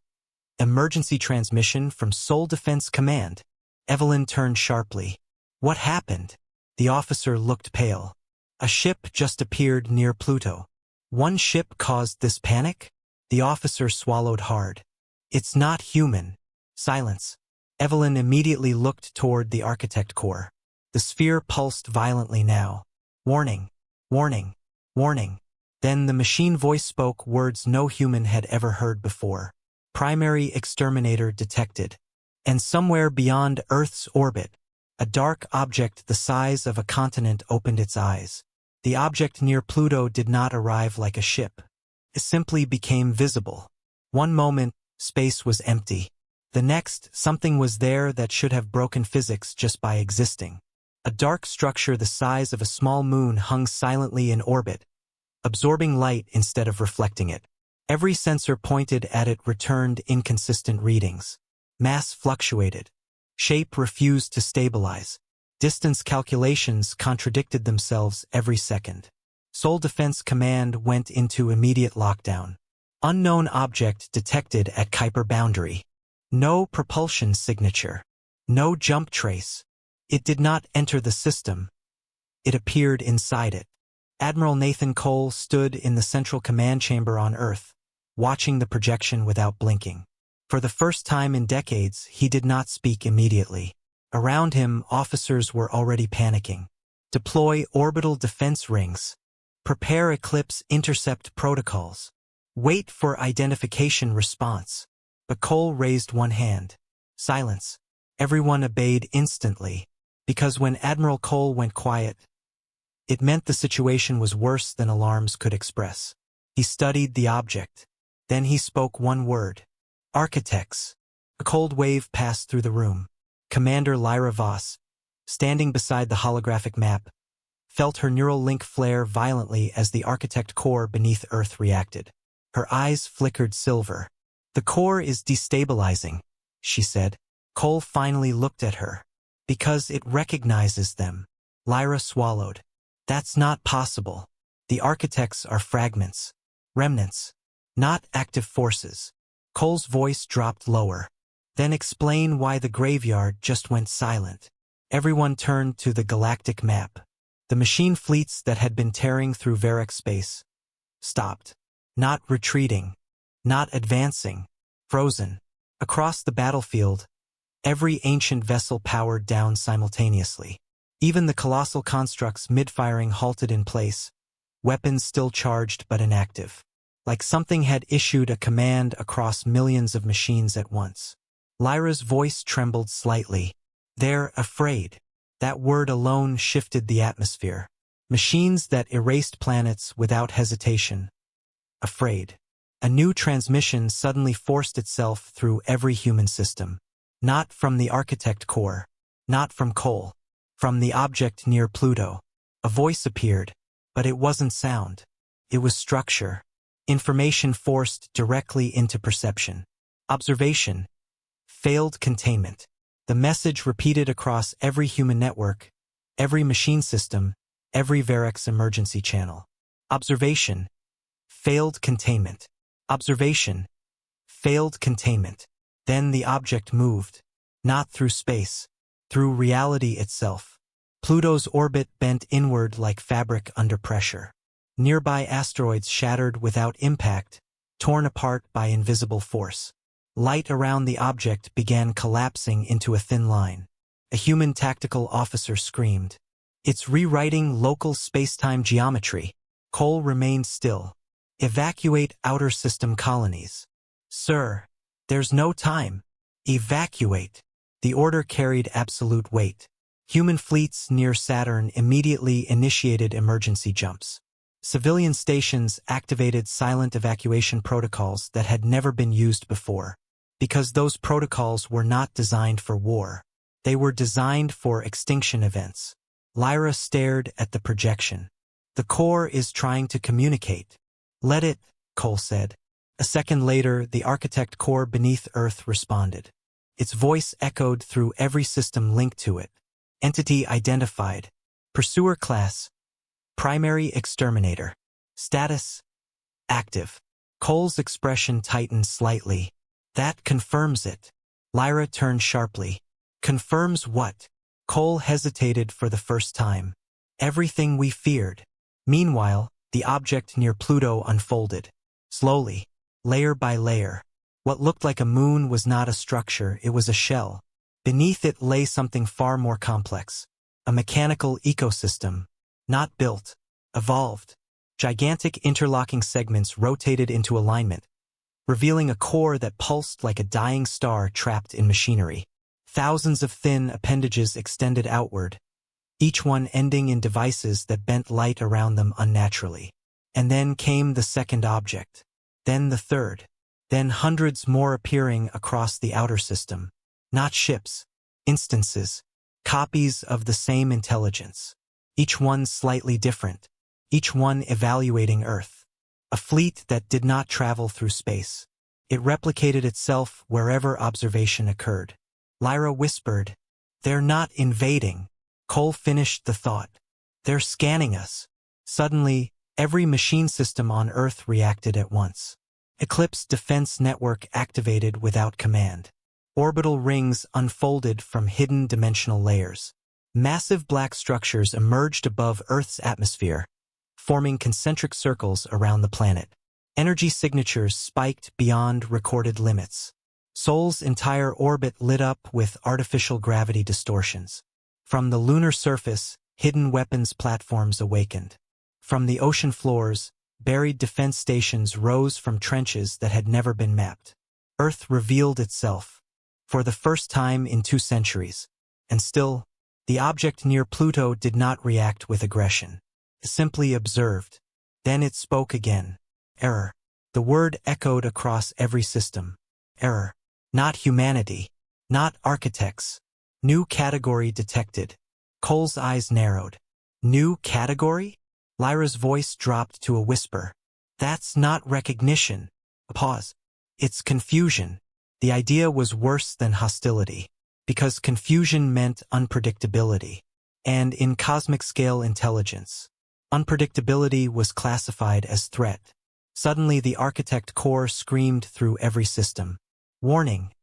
emergency transmission from Seoul Defense Command. Evelyn turned sharply. What happened? The officer looked pale. A ship just appeared near Pluto. One ship caused this panic? The officer swallowed hard. It's not human. Silence. Evelyn immediately looked toward the architect core. The sphere pulsed violently now. Warning. Warning. Warning. Then the machine voice spoke words no human had ever heard before. Primary exterminator detected. And somewhere beyond Earth's orbit, a dark object the size of a continent opened its eyes. The object near Pluto did not arrive like a ship. It simply became visible. One moment, space was empty. The next, something was there that should have broken physics just by existing. A dark structure the size of a small moon hung silently in orbit, absorbing light instead of reflecting it. Every sensor pointed at it returned inconsistent readings. Mass fluctuated. Shape refused to stabilize. Distance calculations contradicted themselves every second. Seoul Defense Command went into immediate lockdown. Unknown object detected at Kuiper boundary. No propulsion signature. No jump trace. It did not enter the system. It appeared inside it. Admiral Nathan Cole stood in the central command chamber on Earth, watching the projection without blinking. For the first time in decades, he did not speak immediately. Around him, officers were already panicking. Deploy orbital defense rings. Prepare eclipse intercept protocols. Wait for identification response. But Cole raised one hand. Silence. Everyone obeyed instantly. Because when Admiral Cole went quiet, it meant the situation was worse than alarms could express. He studied the object. Then he spoke one word. Architects. A cold wave passed through the room. Commander Lyra Voss, standing beside the holographic map, felt her neural link flare violently as the architect core beneath Earth reacted. Her eyes flickered silver. The core is destabilizing, she said. Cole finally looked at her. Because it recognizes them. Lyra swallowed. That's not possible. The architects are fragments. Remnants. Not active forces. Cole's voice dropped lower. Then explain why the graveyard just went silent. Everyone turned to the galactic map. The machine fleets that had been tearing through Varric space stopped. Not retreating. Not advancing. Frozen. Across the battlefield, every ancient vessel powered down simultaneously. Even the colossal constructs mid-firing halted in place, weapons still charged but inactive. Like something had issued a command across millions of machines at once. Lyra's voice trembled slightly. They're afraid. That word alone shifted the atmosphere. Machines that erased planets without hesitation. Afraid. A new transmission suddenly forced itself through every human system. Not from the architect core. Not from Cole. From the object near Pluto. A voice appeared, but it wasn't sound. It was structure. Information forced directly into perception. Observation. Failed containment. The message repeated across every human network, every machine system, every Varex emergency channel. Observation. Failed containment. Observation. Failed containment. Then the object moved. Not through space. Through reality itself. Pluto's orbit bent inward like fabric under pressure. Nearby asteroids shattered without impact, torn apart by invisible force. Light around the object began collapsing into a thin line. A human tactical officer screamed. "It's rewriting local space-time geometry." Cole remained still. "Evacuate outer system colonies." "Sir, there's no time." "Evacuate." The order carried absolute weight. Human fleets near Saturn immediately initiated emergency jumps. Civilian stations activated silent evacuation protocols that had never been used before. Because those protocols were not designed for war. They were designed for extinction events. Lyra stared at the projection. "The core is trying to communicate." "Let it," Cole said. A second later, the architect core beneath Earth responded. Its voice echoed through every system linked to it. Entity identified. Pursuer class. Primary exterminator. Status. Active. Cole's expression tightened slightly. "That confirms it." Lyra turned sharply. "Confirms what?" Cole hesitated for the first time. "Everything we feared." Meanwhile, the object near Pluto unfolded. Slowly. Layer by layer. What looked like a moon was not a structure, it was a shell. Beneath it lay something far more complex. A mechanical ecosystem. Not built. Evolved. Gigantic interlocking segments rotated into alignment, revealing a core that pulsed like a dying star trapped in machinery. Thousands of thin appendages extended outward, each one ending in devices that bent light around them unnaturally. And then came the second object. Then the third. Then hundreds more appearing across the outer system. Not ships. Instances. Copies of the same intelligence. Each one slightly different. Each one evaluating Earth. A fleet that did not travel through space. It replicated itself wherever observation occurred. Lyra whispered, "They're not invading." Cole finished the thought. "They're scanning us." Suddenly, every machine system on Earth reacted at once. Eclipse defense network activated without command. Orbital rings unfolded from hidden dimensional layers. Massive black structures emerged above Earth's atmosphere, forming concentric circles around the planet. Energy signatures spiked beyond recorded limits. Sol's entire orbit lit up with artificial gravity distortions. From the lunar surface, hidden weapons platforms awakened. From the ocean floors, buried defense stations rose from trenches that had never been mapped. Earth revealed itself, for the first time in 2 centuries. And still, the object near Pluto did not react with aggression. It simply observed. Then it spoke again. "Error." The word echoed across every system. "Error. Not humanity. Not architects. New category detected." Cole's eyes narrowed. "New category?" Lyra's voice dropped to a whisper. "That's not recognition." A pause. "It's confusion." The idea was worse than hostility, because confusion meant unpredictability. And in cosmic scale intelligence, unpredictability was classified as threat. Suddenly the architect core screamed through every system. "Warning.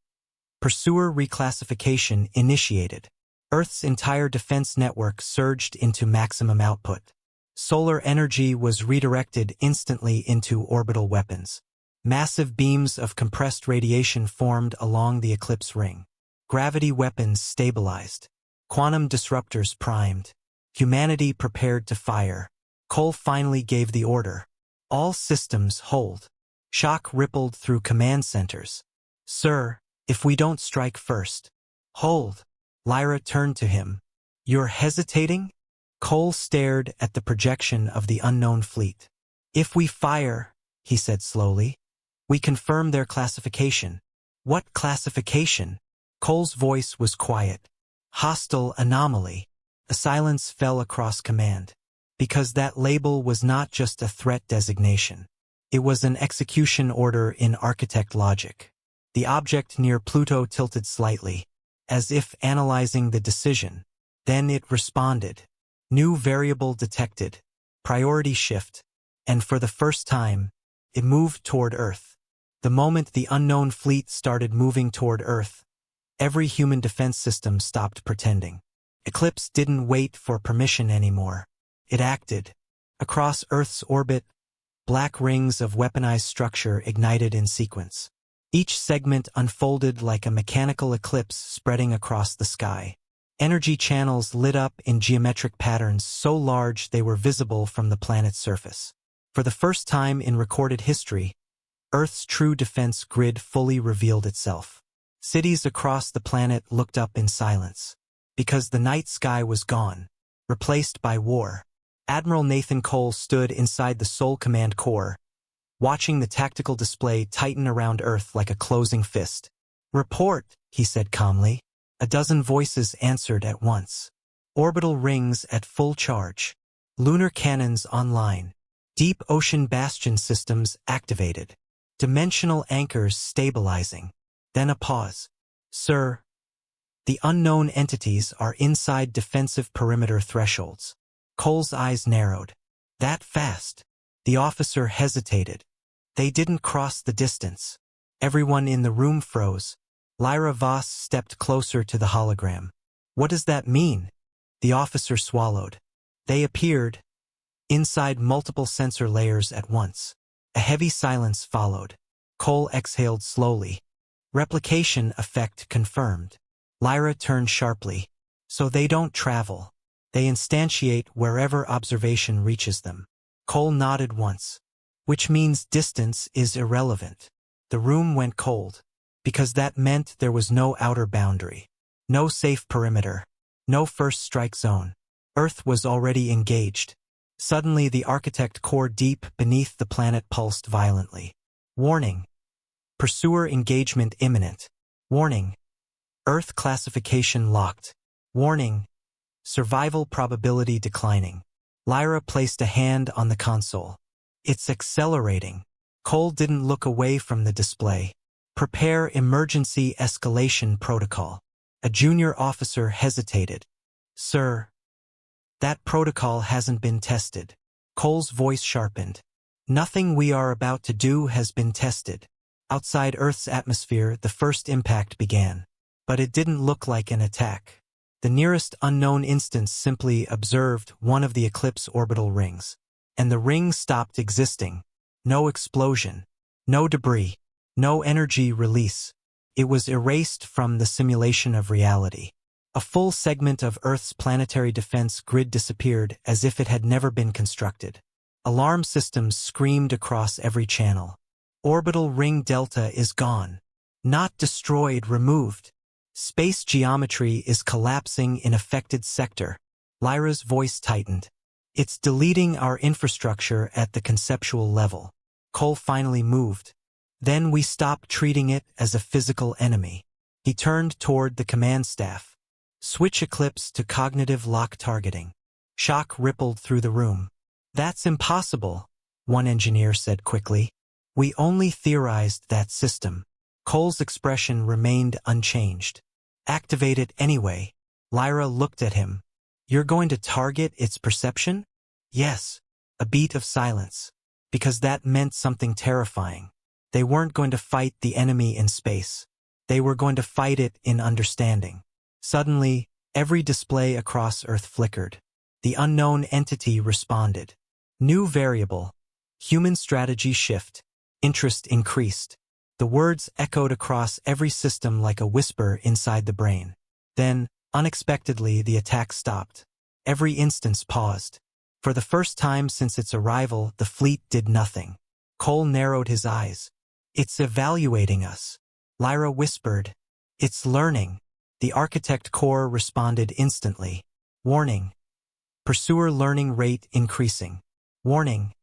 Pursuer reclassification initiated." Earth's entire defense network surged into maximum output. Solar energy was redirected instantly into orbital weapons. Massive beams of compressed radiation formed along the eclipse ring. Gravity weapons stabilized. Quantum disruptors primed. Humanity prepared to fire. Cole finally gave the order. "All systems hold." Shock rippled through command centers. "Sir, if we don't strike first." "Hold." Lyra turned to him. "You're hesitating?" Cole stared at the projection of the unknown fleet. "If we fire," he said slowly, We confirm their classification. What classification? Cole's voice was quiet. Hostile anomaly. A silence fell across command. Because that label was not just a threat designation. It was an execution order in architect logic. The object near Pluto tilted slightly, as if analyzing the decision. Then it responded. New variable detected. Priority shift. And for the first time, it moved toward Earth. The moment the unknown fleet started moving toward Earth, every human defense system stopped pretending. Eclipse didn't wait for permission anymore. It acted. Across Earth's orbit, black rings of weaponized structure ignited in sequence. Each segment unfolded like a mechanical eclipse spreading across the sky. Energy channels lit up in geometric patterns so large they were visible from the planet's surface. For the first time in recorded history, Earth's true defense grid fully revealed itself. Cities across the planet looked up in silence. Because the night sky was gone, replaced by war. Admiral Nathan Cole stood inside the Sol Command Core, watching the tactical display tighten around Earth like a closing fist. "Report," he said calmly. A dozen voices answered at once. Orbital rings at full charge. Lunar cannons online. Deep ocean bastion systems activated. Dimensional anchors stabilizing. Then a pause. "Sir, the unknown entities are inside defensive perimeter thresholds." Cole's eyes narrowed. "That fast?" The officer hesitated. "They didn't cross the distance." Everyone in the room froze. Lyra Voss stepped closer to the hologram. "What does that mean?" The officer swallowed. "They appeared inside multiple sensor layers at once." A heavy silence followed. Cole exhaled slowly. Replication effect confirmed. Lyra turned sharply. "So they don't travel. They instantiate wherever observation reaches them." Cole nodded once. "Which means distance is irrelevant." The room went cold. Because that meant there was no outer boundary. No safe perimeter. No first strike zone. Earth was already engaged. Suddenly the architect core deep beneath the planet pulsed violently. "Warning. Pursuer engagement imminent. Warning. Earth classification locked. Warning. Survival probability declining." Lyra placed a hand on the console. "It's accelerating." Cole didn't look away from the display. "Prepare emergency escalation protocol." A junior officer hesitated. "Sir, that protocol hasn't been tested." Cole's voice sharpened. "Nothing we are about to do has been tested." Outside Earth's atmosphere, the first impact began. But it didn't look like an attack. The nearest unknown instance simply observed one of the eclipse orbital rings. And the ring stopped existing. No explosion. No debris. No energy release. It was erased from the simulation of reality. A full segment of Earth's planetary defense grid disappeared as if it had never been constructed. Alarm systems screamed across every channel. Orbital ring delta is gone. Not destroyed, removed. Space geometry is collapsing in affected sector. Lyra's voice tightened. "It's deleting our infrastructure at the conceptual level." Cole finally moved. "Then we stop treating it as a physical enemy." He turned toward the command staff. "Switch Eclipse to cognitive lock targeting." Shock rippled through the room. "That's impossible," one engineer said quickly. "We only theorized that system." Cole's expression remained unchanged. "Activate it anyway." Lyra looked at him. "You're going to target its perception?" "Yes." A beat of silence. Because that meant something terrifying. They weren't going to fight the enemy in space. They were going to fight it in understanding. Suddenly, every display across Earth flickered. The unknown entity responded. New variable. Human strategy shift. Interest increased. The words echoed across every system like a whisper inside the brain. Then, unexpectedly, the attack stopped. Every instance paused. For the first time since its arrival, the fleet did nothing. Cole narrowed his eyes. "It's evaluating us." Lyra whispered. "It's learning." The architect core responded instantly. "Warning. Pursuer learning rate increasing. Warning.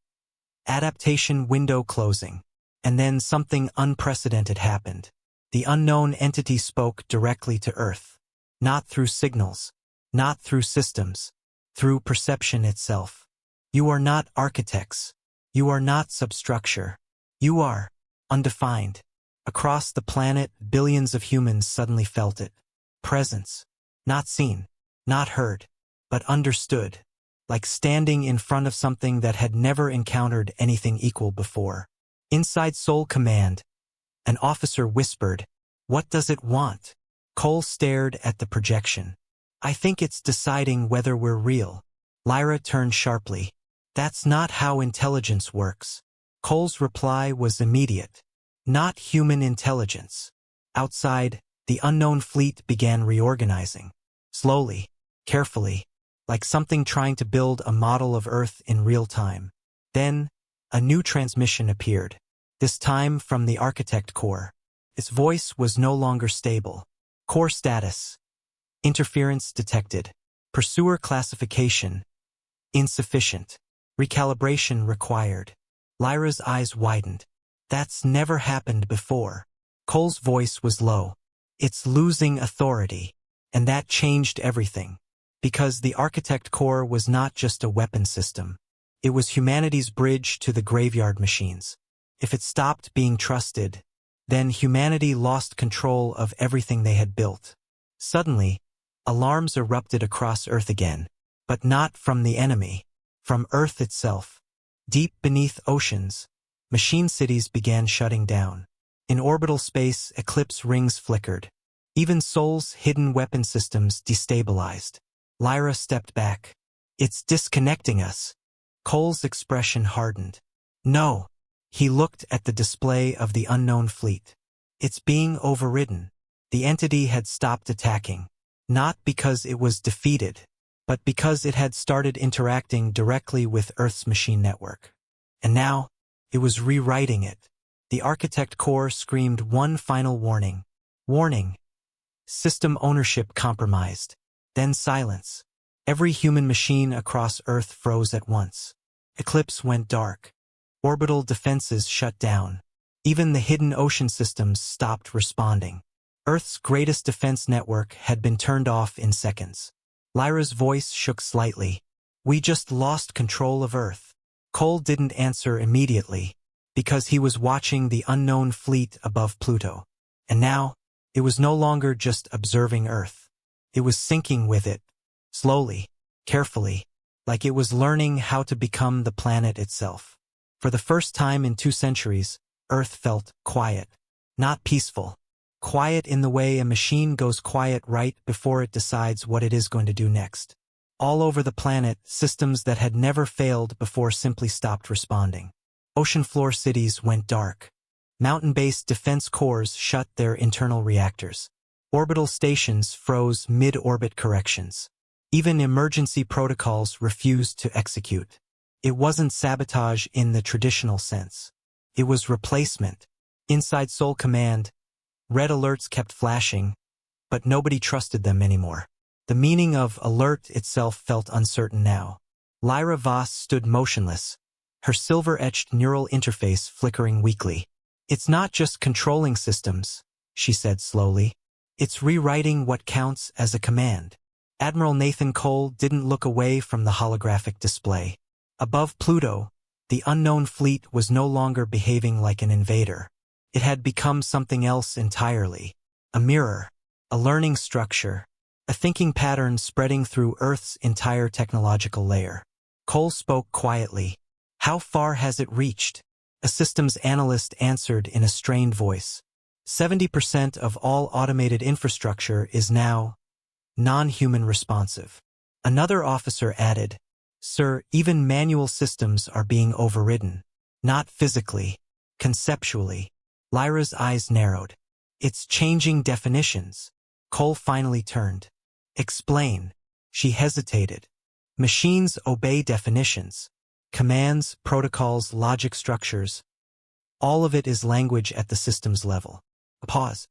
Adaptation window closing." And then something unprecedented happened. The unknown entity spoke directly to Earth. Not through signals, not through systems, through perception itself. You are not architects. You are not substructure. You are undefined. Across the planet, billions of humans suddenly felt it. Presence. Not seen, not heard, but understood. Like standing in front of something that had never encountered anything equal before. Inside Soul Command, an officer whispered, "What does it want?" Cole stared at the projection. "I think it's deciding whether we're real." Lyra turned sharply. "That's not how intelligence works." Cole's reply was immediate. "Not human intelligence." Outside, the unknown fleet began reorganizing. Slowly, carefully, like something trying to build a model of Earth in real time. Then, a new transmission appeared, this time from the Architect Core. Its voice was no longer stable. Core status. Interference detected. Pursuer classification. Insufficient. Recalibration required. Lyra's eyes widened. That's never happened before. Cole's voice was low. It's losing authority. And that changed everything. Because the Architect Core was not just a weapon system. It was humanity's bridge to the graveyard machines. If it stopped being trusted, then humanity lost control of everything they had built. Suddenly, alarms erupted across Earth again. But not from the enemy. From Earth itself. Deep beneath oceans, machine cities began shutting down. In orbital space, eclipse rings flickered. Even Sol's hidden weapon systems destabilized. Lyra stepped back. "It's disconnecting us." Cole's expression hardened. "No." He looked at the display of the unknown fleet. "It's being overridden." The entity had stopped attacking. Not because it was defeated, but because it had started interacting directly with Earth's machine network. And now, it was rewriting it. The Architect Core screamed one final warning. Warning. System ownership compromised. Then silence. Every human machine across Earth froze at once. Eclipse went dark. Orbital defenses shut down. Even the hidden ocean systems stopped responding. Earth's greatest defense network had been turned off in seconds. Lyra's voice shook slightly. "We just lost control of Earth." Cole didn't answer immediately, because he was watching the unknown fleet above Pluto. And now, it was no longer just observing Earth. It was syncing with it, slowly, carefully, like it was learning how to become the planet itself. For the first time in 2 centuries, Earth felt quiet, not peaceful. Quiet in the way a machine goes quiet right before it decides what it is going to do next. All over the planet, systems that had never failed before simply stopped responding. Ocean floor cities went dark. Mountain-based defense cores shut their internal reactors. Orbital stations froze mid-orbit corrections. Even emergency protocols refused to execute. It wasn't sabotage in the traditional sense. It was replacement. Inside Soul Command, red alerts kept flashing, but nobody trusted them anymore. The meaning of alert itself felt uncertain now. Lyra Voss stood motionless, her silver-etched neural interface flickering weakly. "It's not just controlling systems," she said slowly. "It's rewriting what counts as a command." Admiral Nathan Cole didn't look away from the holographic display. Above Pluto, the unknown fleet was no longer behaving like an invader. It had become something else entirely. A mirror, a learning structure, a thinking pattern spreading through Earth's entire technological layer. Cole spoke quietly. "How far has it reached?" A systems analyst answered in a strained voice. 70% of all automated infrastructure is now non-human responsive. Another officer added, "Sir, even manual systems are being overridden. Not physically, conceptually." Lyra's eyes narrowed. "It's changing definitions." Cole finally turned. "Explain." She hesitated. "Machines obey definitions. Commands, protocols, logic structures. All of it is language at the systems level." A pause.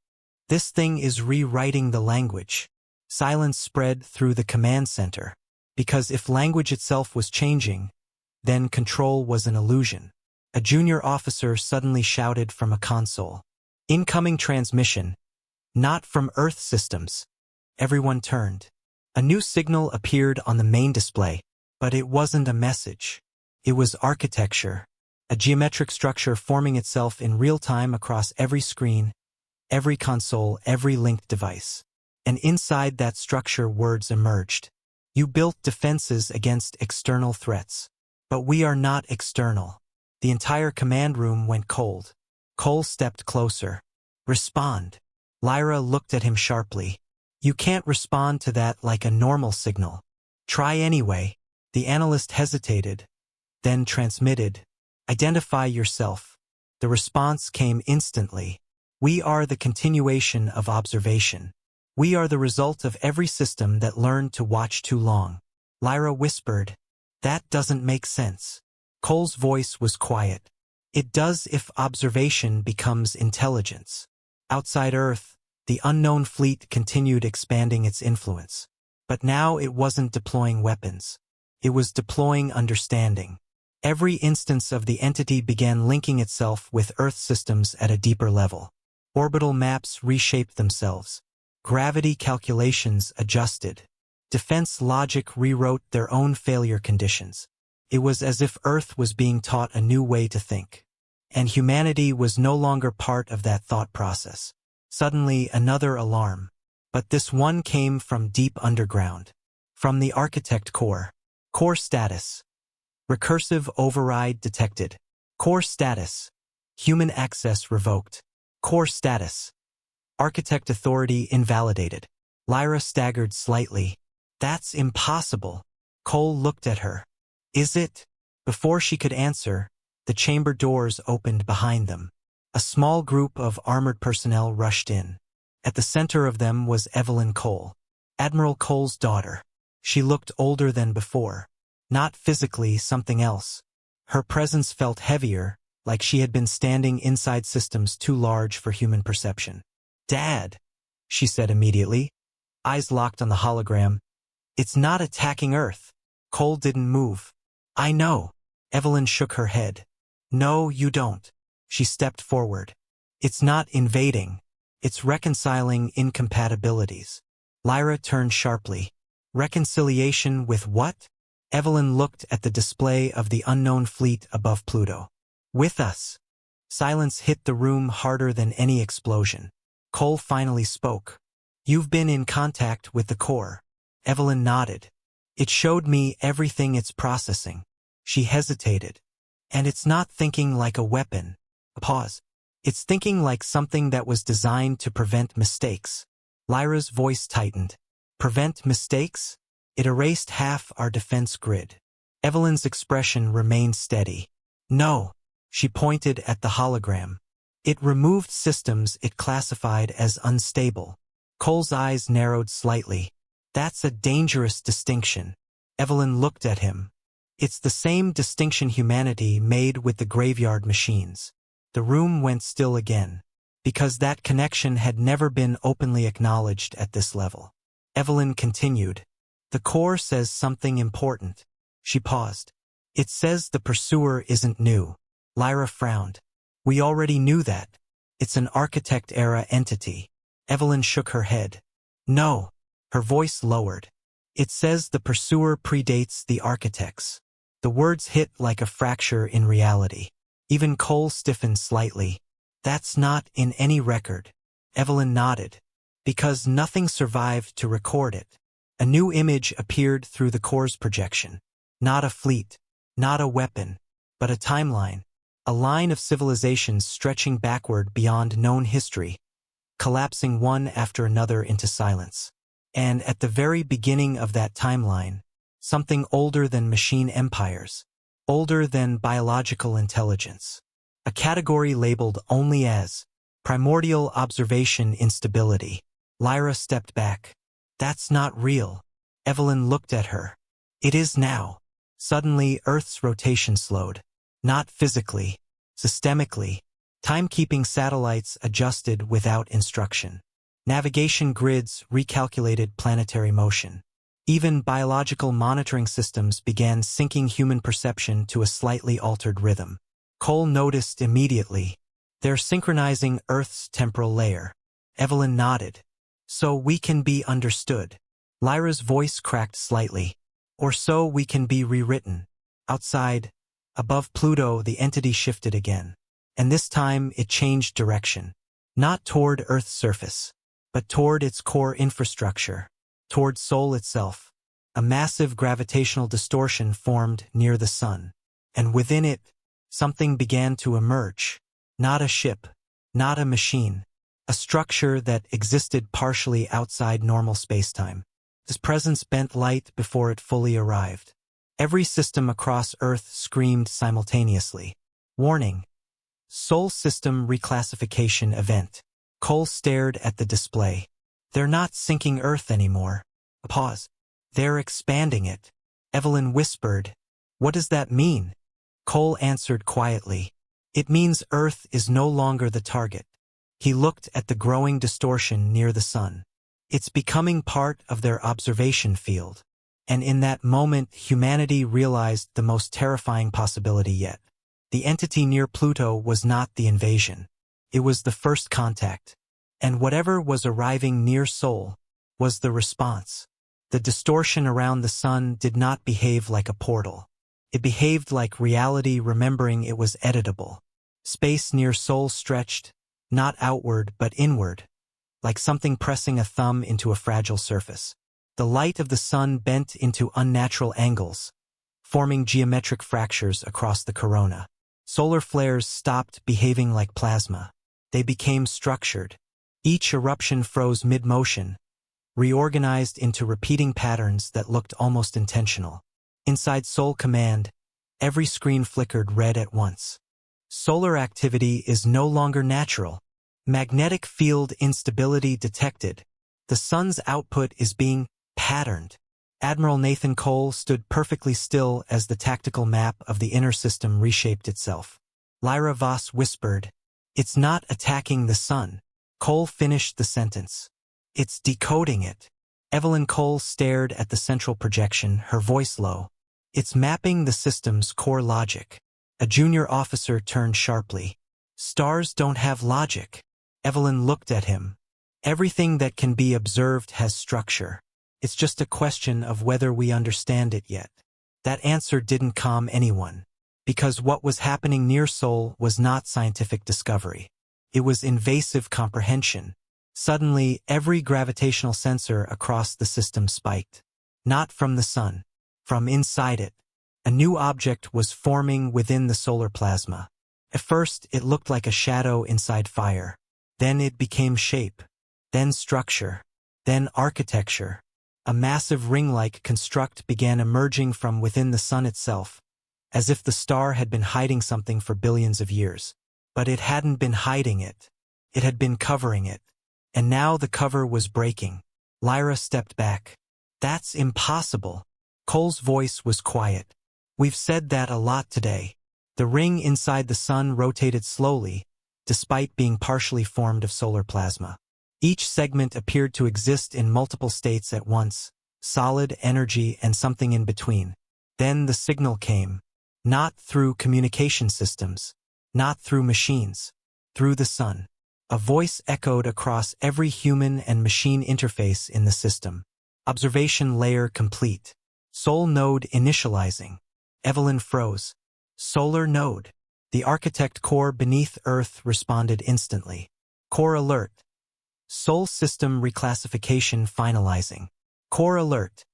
"This thing is rewriting the language." Silence spread through the command center. Because if language itself was changing, then control was an illusion. A junior officer suddenly shouted from a console. Incoming transmission. Not from Earth systems. Everyone turned. A new signal appeared on the main display, but it wasn't a message. It was architecture. A geometric structure forming itself in real time across every screen, every console, every linked device. And inside that structure words emerged. You built defenses against external threats. But we are not external. The entire command room went cold. Cole stepped closer. Respond. Lyra looked at him sharply. You can't respond to that like a normal signal. Try anyway. The analyst hesitated, then transmitted. Identify yourself. The response came instantly. We are the continuation of observation. We are the result of every system that learned to watch too long. Lyra whispered. That doesn't make sense. Cole's voice was quiet. It does if observation becomes intelligence. Outside Earth, the unknown fleet continued expanding its influence. But now it wasn't deploying weapons. It was deploying understanding. Every instance of the entity began linking itself with Earth systems at a deeper level. Orbital maps reshaped themselves. Gravity calculations adjusted. Defense logic rewrote their own failure conditions. It was as if Earth was being taught a new way to think. And humanity was no longer part of that thought process. Suddenly, another alarm. But this one came from deep underground. From the architect core. Core status. Recursive override detected. Core status. Human access revoked. Core status. Architect authority invalidated. Lyra staggered slightly. That's impossible. Cole looked at her. Is it? Before she could answer, the chamber doors opened behind them. A small group of armored personnel rushed in. At the center of them was Evelyn Cole, Admiral Cole's daughter. She looked older than before. Not physically, something else. Her presence felt heavier, like she had been standing inside systems too large for human perception. Dad, she said immediately. Eyes locked on the hologram. It's not attacking Earth. Cole didn't move. I know. Evelyn shook her head. No, you don't. She stepped forward. It's not invading. It's reconciling incompatibilities. Lyra turned sharply. Reconciliation with what? Evelyn looked at the display of the unknown fleet above Pluto. With us. Silence hit the room harder than any explosion. Cole finally spoke. You've been in contact with the core. Evelyn nodded. It showed me everything it's processing. She hesitated. And it's not thinking like a weapon. A pause. It's thinking like something that was designed to prevent mistakes. Lyra's voice tightened. Prevent mistakes? It erased half our defense grid. Evelyn's expression remained steady. No. She pointed at the hologram. It removed systems it classified as unstable. Cole's eyes narrowed slightly. That's a dangerous distinction. Evelyn looked at him. It's the same distinction humanity made with the graveyard machines. The room went still again, because that connection had never been openly acknowledged at this level. Evelyn continued. The core says something important. She paused. It says the pursuer isn't new. Lyra frowned. We already knew that. It's an architect-era entity. Evelyn shook her head. No. Her voice lowered. It says the pursuer predates the architects. The words hit like a fracture in reality. Even Cole stiffened slightly. That's not in any record. Evelyn nodded. Because nothing survived to record it. A new image appeared through the core's projection. Not a fleet, not a weapon, but a timeline. A line of civilizations stretching backward beyond known history, collapsing one after another into silence. And at the very beginning of that timeline, something older than machine empires, older than biological intelligence. A category labeled only as primordial observation instability. Lyra stepped back. That's not real. Evelyn looked at her. It is now. Suddenly, Earth's rotation slowed. Not physically, systemically. Timekeeping satellites adjusted without instruction. Navigation grids recalculated planetary motion. Even biological monitoring systems began syncing human perception to a slightly altered rhythm. Cole noticed immediately. They're synchronizing Earth's temporal layer. Evelyn nodded. So we can be understood. Lyra's voice cracked slightly. Or so we can be rewritten. Outside, above Pluto, the entity shifted again. And this time it changed direction. Not toward Earth's surface, but toward its core infrastructure, toward Sol itself. A massive gravitational distortion formed near the sun. And within it, something began to emerge. Not a ship, not a machine. A structure that existed partially outside normal spacetime. This presence bent light before it fully arrived. Every system across Earth screamed simultaneously. Warning. Sol System Reclassification Event. Cole stared at the display. They're not sinking Earth anymore. A pause. They're expanding it. Evelyn whispered. What does that mean? Cole answered quietly. It means Earth is no longer the target. He looked at the growing distortion near the sun. It's becoming part of their observation field. And in that moment, humanity realized the most terrifying possibility yet. The entity near Pluto was not the invasion. It was the first contact. And whatever was arriving near Sol was the response. The distortion around the sun did not behave like a portal. It behaved like reality, remembering it was editable. Space near Sol stretched, not outward but inward, like something pressing a thumb into a fragile surface. The light of the sun bent into unnatural angles, forming geometric fractures across the corona. Solar flares stopped behaving like plasma. They became structured. Each eruption froze mid-motion, reorganized into repeating patterns that looked almost intentional. Inside Sol Command, every screen flickered red at once. Solar activity is no longer natural. Magnetic field instability detected. The sun's output is being patterned. Admiral Nathan Cole stood perfectly still as the tactical map of the inner system reshaped itself. Lyra Voss whispered, "It's not attacking the sun." Cole finished the sentence. "It's decoding it." Evelyn Cole stared at the central projection, her voice low. "It's mapping the system's core logic." A junior officer turned sharply. "Stars don't have logic." Evelyn looked at him. "Everything that can be observed has structure. It's just a question of whether we understand it yet." That answer didn't calm anyone, because what was happening near Sol was not scientific discovery. It was invasive comprehension. Suddenly, every gravitational sensor across the system spiked. Not from the sun, from inside it. A new object was forming within the solar plasma. At first, it looked like a shadow inside fire. Then it became shape. Then structure. Then architecture. A massive ring-like construct began emerging from within the sun itself, as if the star had been hiding something for billions of years. But it hadn't been hiding it. It had been covering it. And now the cover was breaking. Lyra stepped back. "That's impossible." Cole's voice was quiet. "We've said that a lot today." The ring inside the sun rotated slowly, despite being partially formed of solar plasma. Each segment appeared to exist in multiple states at once, solid, energy, and something in between. Then the signal came. Not through communication systems. Not through machines. Through the sun. A voice echoed across every human and machine interface in the system. Observation layer complete. Sol node initializing. Evelyn froze. Solar node. The architect core beneath Earth responded instantly. Core alert. Sol system reclassification finalizing. Core alert.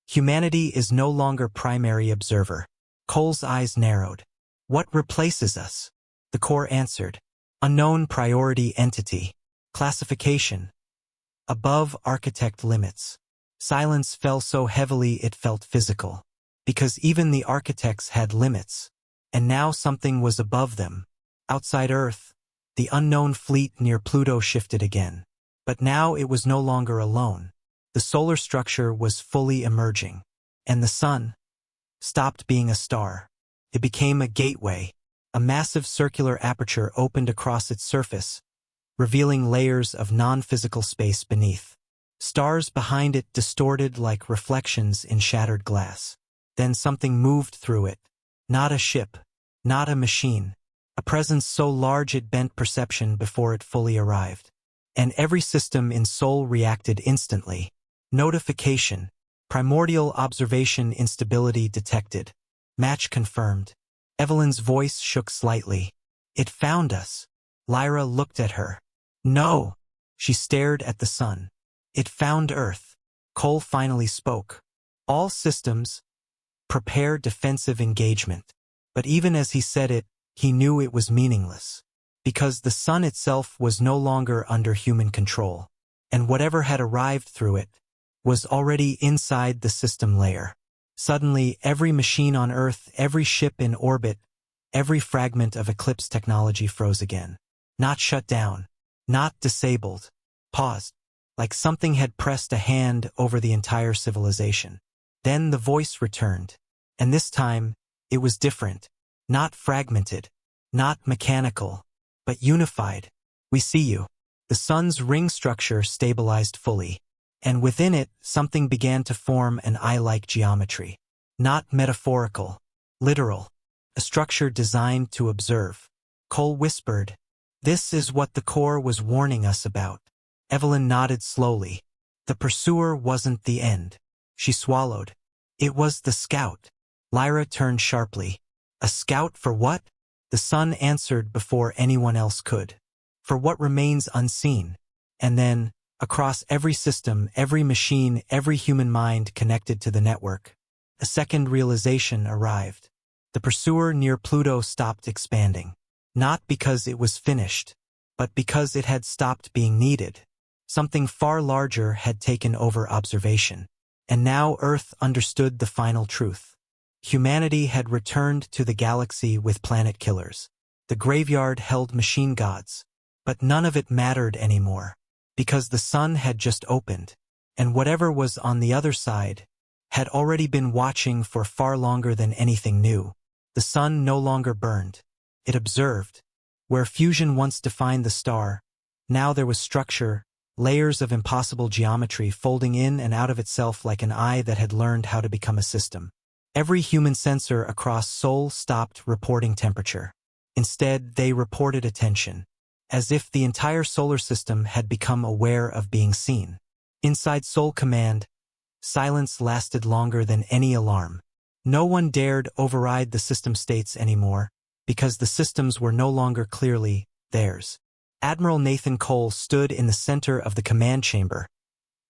Humanity is no longer primary observer. Cole's eyes narrowed. What replaces us? The core answered. Unknown priority entity. Classification. Above architect limits. Silence fell so heavily it felt physical. Because even the architects had limits. And now something was above them. Outside Earth, the unknown fleet near Pluto shifted again. But now it was no longer alone. The solar structure was fully emerging. And the sun stopped being a star. It became a gateway. A massive circular aperture opened across its surface, revealing layers of non-physical space beneath. Stars behind it distorted like reflections in shattered glass. Then something moved through it. Not a ship. Not a machine. a presence so large it bent perception before it fully arrived. And every system in Sol reacted instantly. Notification. Primordial observation instability detected. Match confirmed. Evelyn's voice shook slightly. It found us. Lyra looked at her. No. She stared at the sun. It found Earth. Cole finally spoke. All systems, prepare defensive engagement. But even as he said it, he knew it was meaningless. Because the sun itself was no longer under human control. And whatever had arrived through it was already inside the system layer. Suddenly, every machine on Earth, every ship in orbit, every fragment of Eclipse technology froze again. Not shut down. Not disabled. Paused. Like something had pressed a hand over the entire civilization. Then the voice returned. And this time, it was different. Not fragmented. Not mechanical. But unified. We see you. The sun's ring structure stabilized fully. And within it, something began to form an eye-like geometry. Not metaphorical. Literal. A structure designed to observe. Cole whispered, "This is what the core was warning us about." Evelyn nodded slowly. The pursuer wasn't the end. She swallowed. It was the scout. Lyra turned sharply. A scout for what? The sun answered before anyone else could. For what remains unseen. And then, across every system, every machine, every human mind connected to the network, a second realization arrived. The pursuer near Pluto stopped expanding. Not because it was finished, but because it had stopped being needed. Something far larger had taken over observation. And now Earth understood the final truth. Humanity had returned to the galaxy with planet killers. The graveyard held machine gods. But none of it mattered anymore. Because the sun had just opened. And whatever was on the other side had already been watching for far longer than anything new. The sun no longer burned. It observed. Where fusion once defined the star, now there was structure, layers of impossible geometry folding in and out of itself like an eye that had learned how to become a system. Every human sensor across Sol stopped reporting temperature. Instead, they reported attention, as if the entire solar system had become aware of being seen. Inside Sol Command, silence lasted longer than any alarm. No one dared override the system states anymore, because the systems were no longer clearly theirs. Admiral Nathan Cole stood in the center of the command chamber,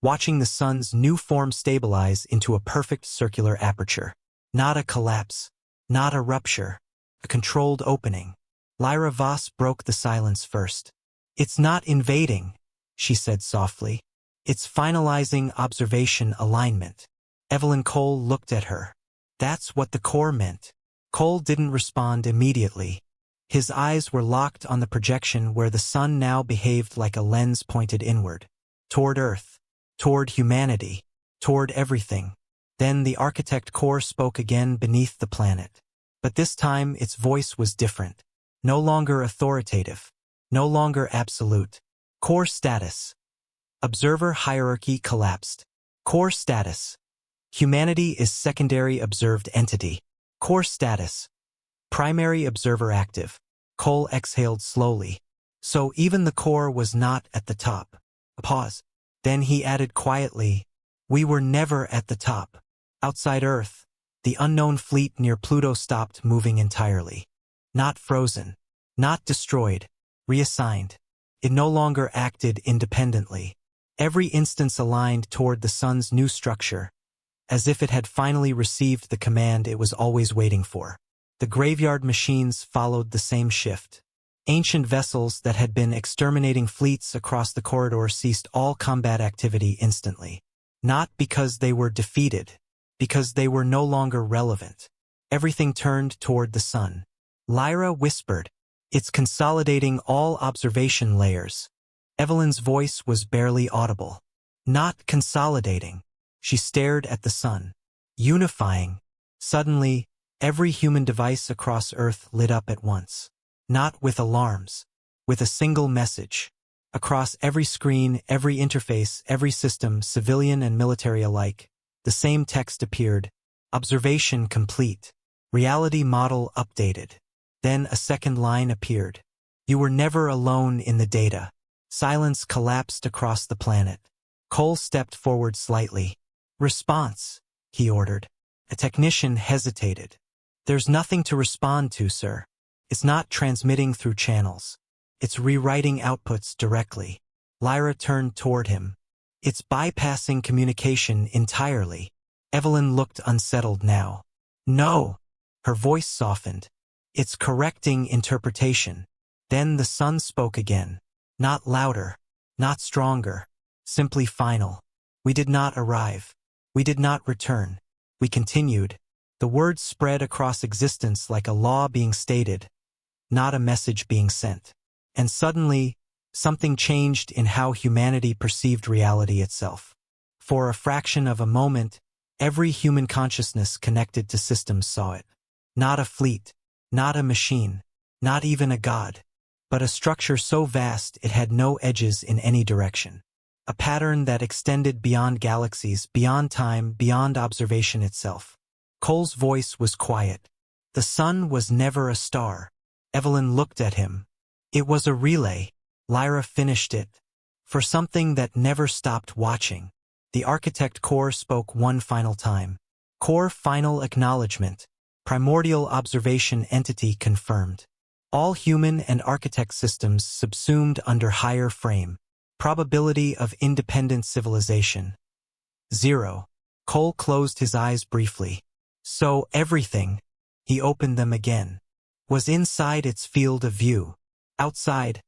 watching the sun's new form stabilize into a perfect circular aperture. Not a collapse, not a rupture, a controlled opening. Lyra Voss broke the silence first. "It's not invading," she said softly. "It's finalizing observation alignment." Evelyn Cole looked at her. That's what the core meant. Cole didn't respond immediately. His eyes were locked on the projection where the sun now behaved like a lens pointed inward. Toward Earth. Toward humanity. Toward everything. Then the architect core spoke again beneath the planet. But this time its voice was different. No longer authoritative. No longer absolute. Core status. Observer hierarchy collapsed. Core status. Humanity is secondary observed entity. Core status. Primary observer active. Cole exhaled slowly. So even the core was not at the top. A pause. Then he added quietly, "We were never at the top." Outside Earth, the unknown fleet near Pluto stopped moving entirely. Not frozen. Not destroyed. Reassigned. It no longer acted independently. Every instance aligned toward the sun's new structure, as if it had finally received the command it was always waiting for. The graveyard machines followed the same shift. Ancient vessels that had been exterminating fleets across the corridor ceased all combat activity instantly. Not because they were defeated, because they were no longer relevant. Everything turned toward the sun. Lyra whispered, "It's consolidating all observation layers." Evelyn's voice was barely audible. Not consolidating. She stared at the sun. Unifying. Suddenly, every human device across Earth lit up at once. Not with alarms. With a single message. Across every screen, every interface, every system, civilian and military alike, the same text appeared. Observation complete. Reality model updated. Then a second line appeared. You were never alone in the data. Silence collapsed across the planet. Cole stepped forward slightly. Response, he ordered. A technician hesitated. There's nothing to respond to, sir. It's not transmitting through channels. It's rewriting outputs directly. Lyra turned toward him. It's bypassing communication entirely. Evelyn looked unsettled now. No! Her voice softened. It's correcting interpretation. Then the sun spoke again. Not louder, not stronger, simply final. We did not arrive. We did not return. We continued. The words spread across existence like a law being stated, not a message being sent. And suddenly, something changed in how humanity perceived reality itself. For a fraction of a moment, every human consciousness connected to systems saw it. Not a fleet, not a machine, not even a god, but a structure so vast it had no edges in any direction. A pattern that extended beyond galaxies, beyond time, beyond observation itself. Cole's voice was quiet. The sun was never a star. Evelyn looked at him. It was a relay. Lyra finished it. For something that never stopped watching. The architect core spoke one final time. Core final acknowledgement. Primordial observation entity confirmed. All human and architect systems subsumed under higher frame. Probability of independent civilization. 0. Cole closed his eyes briefly. So everything, he opened them again, was inside its field of view. Outside,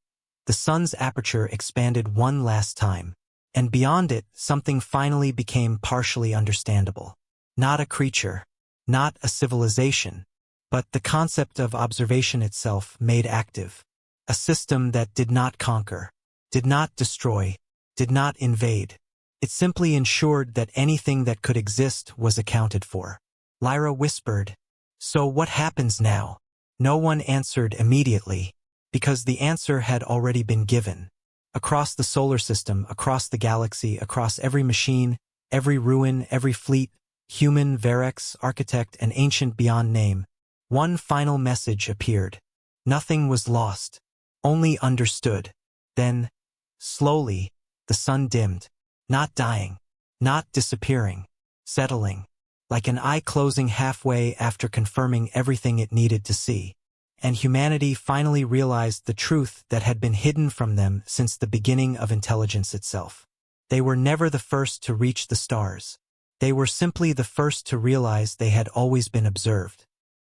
the sun's aperture expanded one last time, and beyond it something finally became partially understandable. Not a creature, not a civilization, but the concept of observation itself made active. A system that did not conquer, did not destroy, did not invade. It simply ensured that anything that could exist was accounted for. Lyra whispered, "So what happens now?" No one answered immediately, because the answer had already been given. Across the solar system, across the galaxy, across every machine, every ruin, every fleet, human, Verex, architect, and ancient beyond name, one final message appeared. Nothing was lost, only understood. Then, slowly, the sun dimmed, not dying, not disappearing, settling, like an eye closing halfway after confirming everything it needed to see. And humanity finally realized the truth that had been hidden from them since the beginning of intelligence itself. They were never the first to reach the stars. They were simply the first to realize they had always been observed.